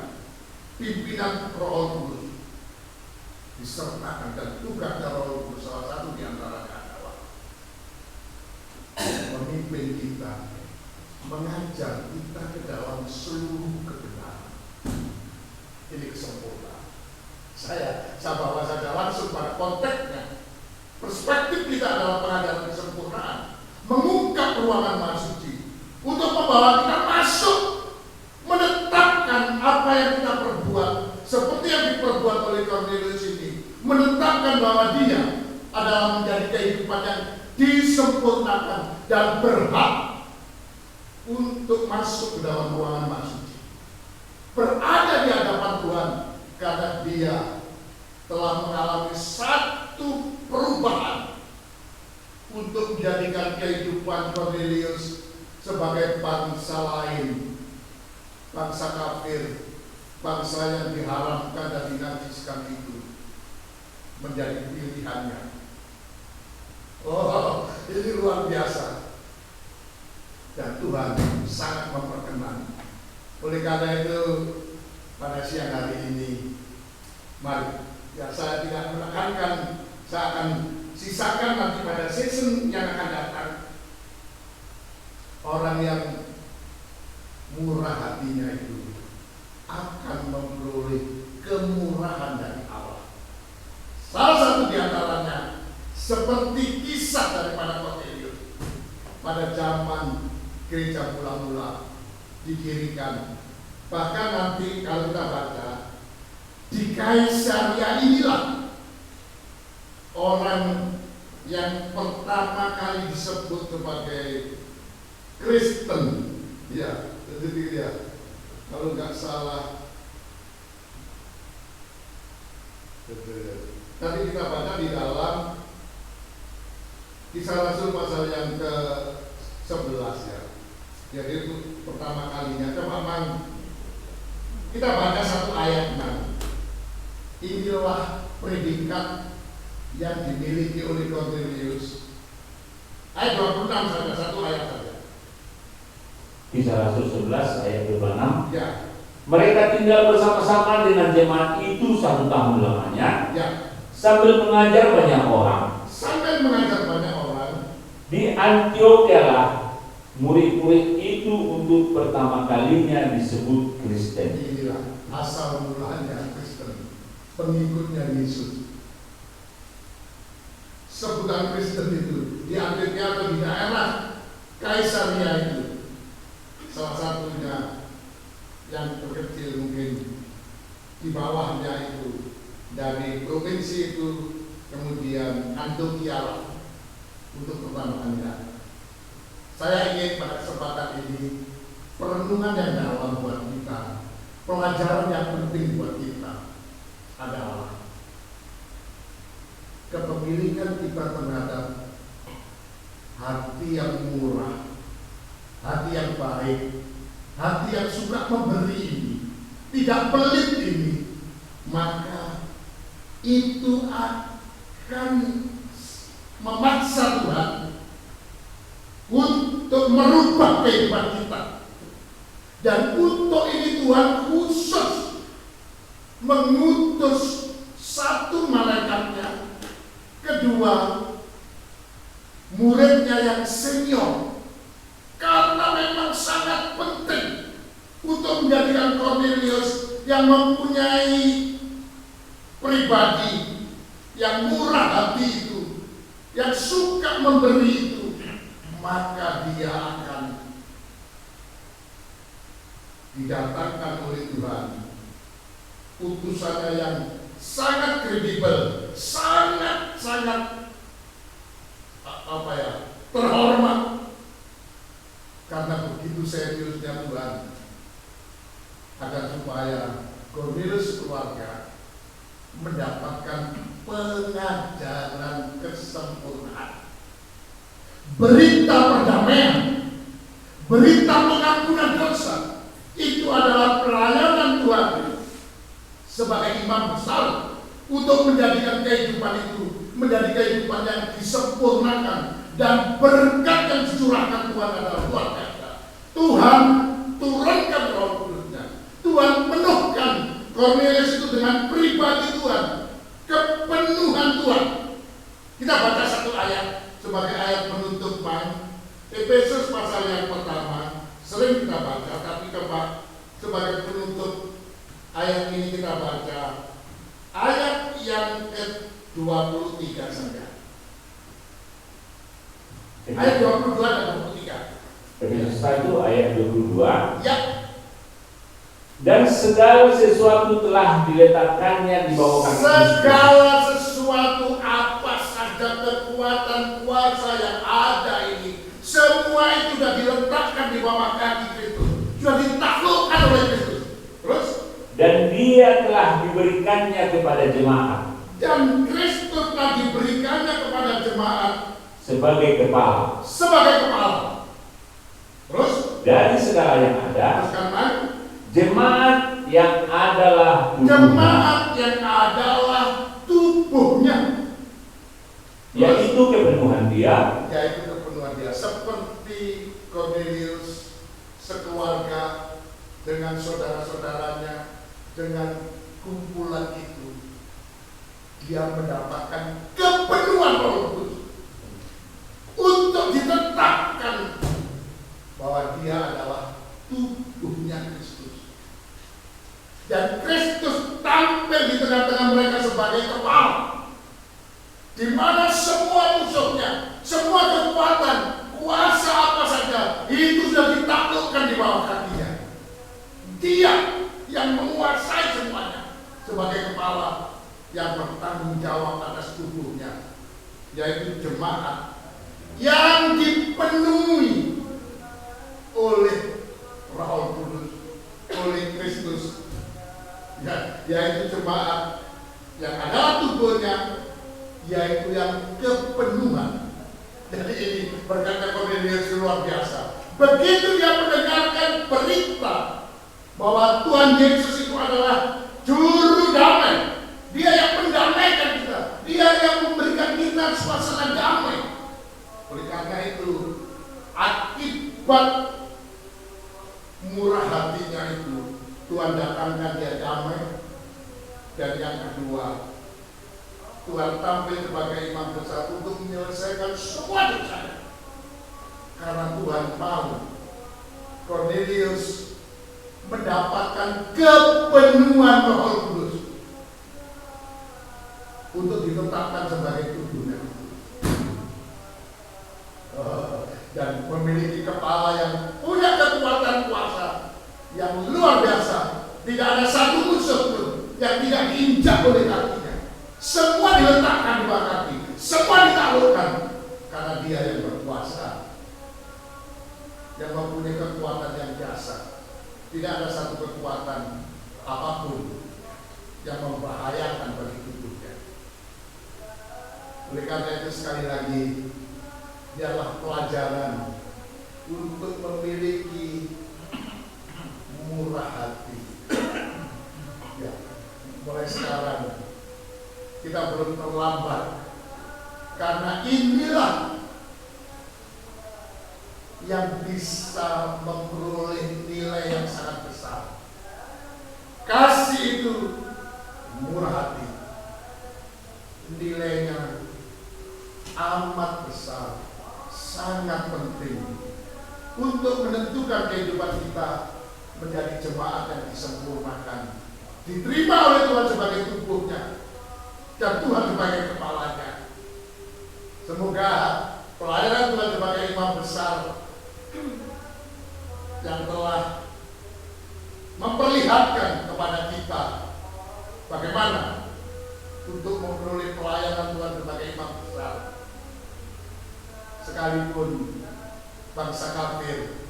Pimpinan Roh Kudus disertakan, dan tugasnya Roh Kudus salah satu di antaranya adalah memimpin kita, mengajar kita ke dalam seluruh kebenaran. Ini kesempurnaan. Saya bawa saja langsung pada konteksnya. Perspektif kita adalah pengajaran kesempurnaan, mengungkap ruangan maha suci untuk membawa kita masuk, menetapkan apa yang kita perbuat, seperti yang diperbuat oleh Kornelius ini, menetapkan bahwa dia adalah menjadi kehidupan yang disempurnakan dan berhak untuk masuk ke dalam ruangan maha suci, berada di hadapan Tuhan, karena dia telah mengalami satu perubahan untuk menjadikan kehidupan Kornelius sebagai bangsa lain, bangsa kafir, bangsa yang diharamkan dan dinajiskan itu menjadi pilihannya. Oh, ini luar biasa. Dan Tuhan sangat memperkenan Oleh karena itu pada siang hari ini, mari ya, saya tidak menekankan, saya akan sisakan nanti pada season yang akan datang. Orang yang murah hatinya itu akan memperoleh kemurahan dari Allah. Salah satu di antaranya seperti kisah daripada Cornelius pada zaman gereja mula-mula didirikan. Bahkan nanti kalau kita baca di Kaisaria inilah orang yang pertama kali disebut sebagai Kristen, ya, jadi ya, kalau nggak salah, tadi kita baca di dalam Kisah Rasul pasal yang ke-11 ya. Jadi itu pertama kalinya. Coba kita baca satu ayat Inilah predikat yang dimiliki oleh Cornelius. Ayat 26 saja, satu ayat saja. Kisah Rasul 11 ayat 26. Ya. Mereka tinggal bersama-sama dengan jemaat itu 1 tahun lamanya. Ya. Sambil mengajar banyak orang. Sambil mengajar banyak orang. Di Antiokhia lah murid-murid itu untuk pertama kalinya disebut Kristen. Inilah asal mulanya Kristen, pengikutnya Yesus. Sebutan Kristen itu di Antiokhia atau di daerah Kaisaria itu, salah satunya yang terkecil mungkin di bawahnya itu dari provinsi itu, kemudian Antiokhia untuk pertama kalinya. Saya ingin pada kesempatan ini perenungan yang dalam buat kita, pelajaran yang penting buat kita adalah kepemilikan kita terhadap hati yang murah, hati yang baik, hati yang suka memberi ini, tidak pelit ini, maka itu akan memaksa Tuhan untuk merubah kehidupan kita. Dan untuk ini Tuhan khusus mengutus satu malaikatnya, kedua muridnya yang senior, karena memang sangat penting untuk menjadikan Cornelius yang mempunyai pribadi yang murah hati itu, yang suka memberi itu, maka dia akan didatangkan oleh Tuhan utusannya yang sangat kredibel, sangat terhormat, karena begitu seriusnya Tuhan agar supaya Cornelius keluarga mendapatkan pengajaran kesempurnaan, berita perdamaian, berita pengampunan dosa. Itu adalah pelayanan Tuhan sebagai imam besar untuk menjadikan kehidupan itu menjadi kehidupan yang disempurnakan, dan berkat yang dicurahkan Tuhan adalah luar biasa. Tuhan turunkan Roh Kudus-Nya, Tuhan penuhkan Cornelius itu dengan pribadi Tuhan, kepenuhan Tuhan. Kita baca satu ayat sebagai ayat penutup, Efesus pasal yang pertama, sering kita baca, tapi sebagai penutup ayat ini kita baca ayat yang ke-23 saja. Ayat 22 dan 23. Efesus 1 ayat 22. Ya. Dan segala sesuatu telah diletakkannya di bawah kaki Kristus. Segala sesuatu apa saja kekuatan kuasa yang ada ini, semua itu sudah diletakkan di bawah kaki Kristus, sudah ditaklukkan oleh Kristus. Terus? Dan Dia telah diberikannya kepada jemaat. Dan Kristus telah diberikannya kepada jemaat sebagai kepala. Sebagai kepala. Terus? Dari segala yang ada. Teruskan, jemaat yang adalah tubuhnya. Jemaat yang adalah tubuhnya. Yaitu kepenuhan Dia. Yaitu kepenuhan Dia. Seperti Cornelius sekeluarga dengan saudara-saudaranya, dengan kumpulan itu, dia mendapatkan kepenuhan Roh Kudus untuk ditetapkan bahwa dia adalah tubuhnya Kristus. Dan Kristus tampil di tengah-tengah mereka sebagai kepala, di mana semua musuhnya, semua kekuatan, kuasa apa saja, itu sudah ditaklukkan di bawah kakinya. Dia yang menguasai semuanya sebagai kepala yang bertanggung jawab atas tubuhnya, yaitu jemaat yang dipenuhi oleh Roh Kudus, oleh Kristus, yaitu jemaat yang adalah tubuhnya, yaitu yang kepenuhan. Jadi ini berkata Cornelius luar biasa. Begitu dia mendengarkan berita bahwa Tuhan Yesus itu adalah juru damai, dia yang mendamaikan kita, dia yang memberikan kita suasana damai. Oleh karena itu, akibat murah hatinya itu, Tuhan datangkan dia damai. Dan yang kedua, Tuhan tampil sebagai imam besar untuk menyelesaikan semua dosa. Karena Tuhan tahu Cornelius mendapatkan kepenuhan Roh Kudus untuk ditetapkan sebagai tubuhnya. Dan memiliki kepala yang punya kekuatan kuasa yang luar biasa. Tidak ada satu musuh pun yang tidak diinjak oleh kakinya. Semua diletakkan di bawah kaki, semua ditaklukkan karena dia yang berkuasa, yang mempunyai kekuatan yang biasa. Tidak ada satu kekuatan apapun yang membahayakan bagi tubuhnya. Oleh karena itu sekali lagi, biarlah pelajaran untuk memiliki murah hati. Ya, mulai sekarang kita belum terlambat, karena inilah yang bisa memperoleh nilai yang sangat besar. Kasih itu murah hati, nilainya amat besar, sangat penting untuk menentukan kehidupan kita menjadi jemaat yang disempurnakan, diterima oleh Tuhan sebagai tubuhnya dan Tuhan sebagai kepalanya. Semoga pelayanan Tuhan sebagai imam besar yang telah memperlihatkan kepada kita bagaimana untuk memperoleh pelayanan Tuhan sebagai imam besar, sekalipun bangsa kafir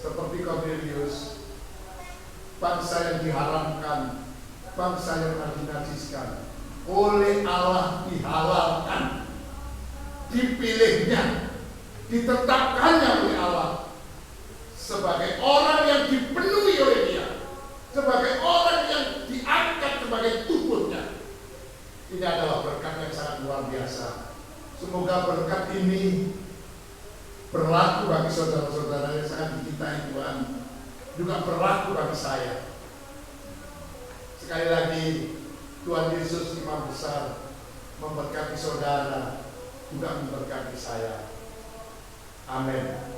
seperti Cornelius, bangsa yang diharamkan, bangsa yang dinajiskan, oleh Allah dihalalkan, dipilihnya, ditetapkannya oleh Allah sebagai orang yang dipenuhi oleh Dia, sebagai orang yang diangkat sebagai tubuhnya. Ini adalah berkat yang sangat luar biasa. Semoga berkat ini berlaku bagi saudara-saudara yang sangat dicintai Tuhan, juga berlaku bagi saya. Sekali lagi, Tuhan Yesus imam besar memberkati saudara, juga memberkati saya. Amin.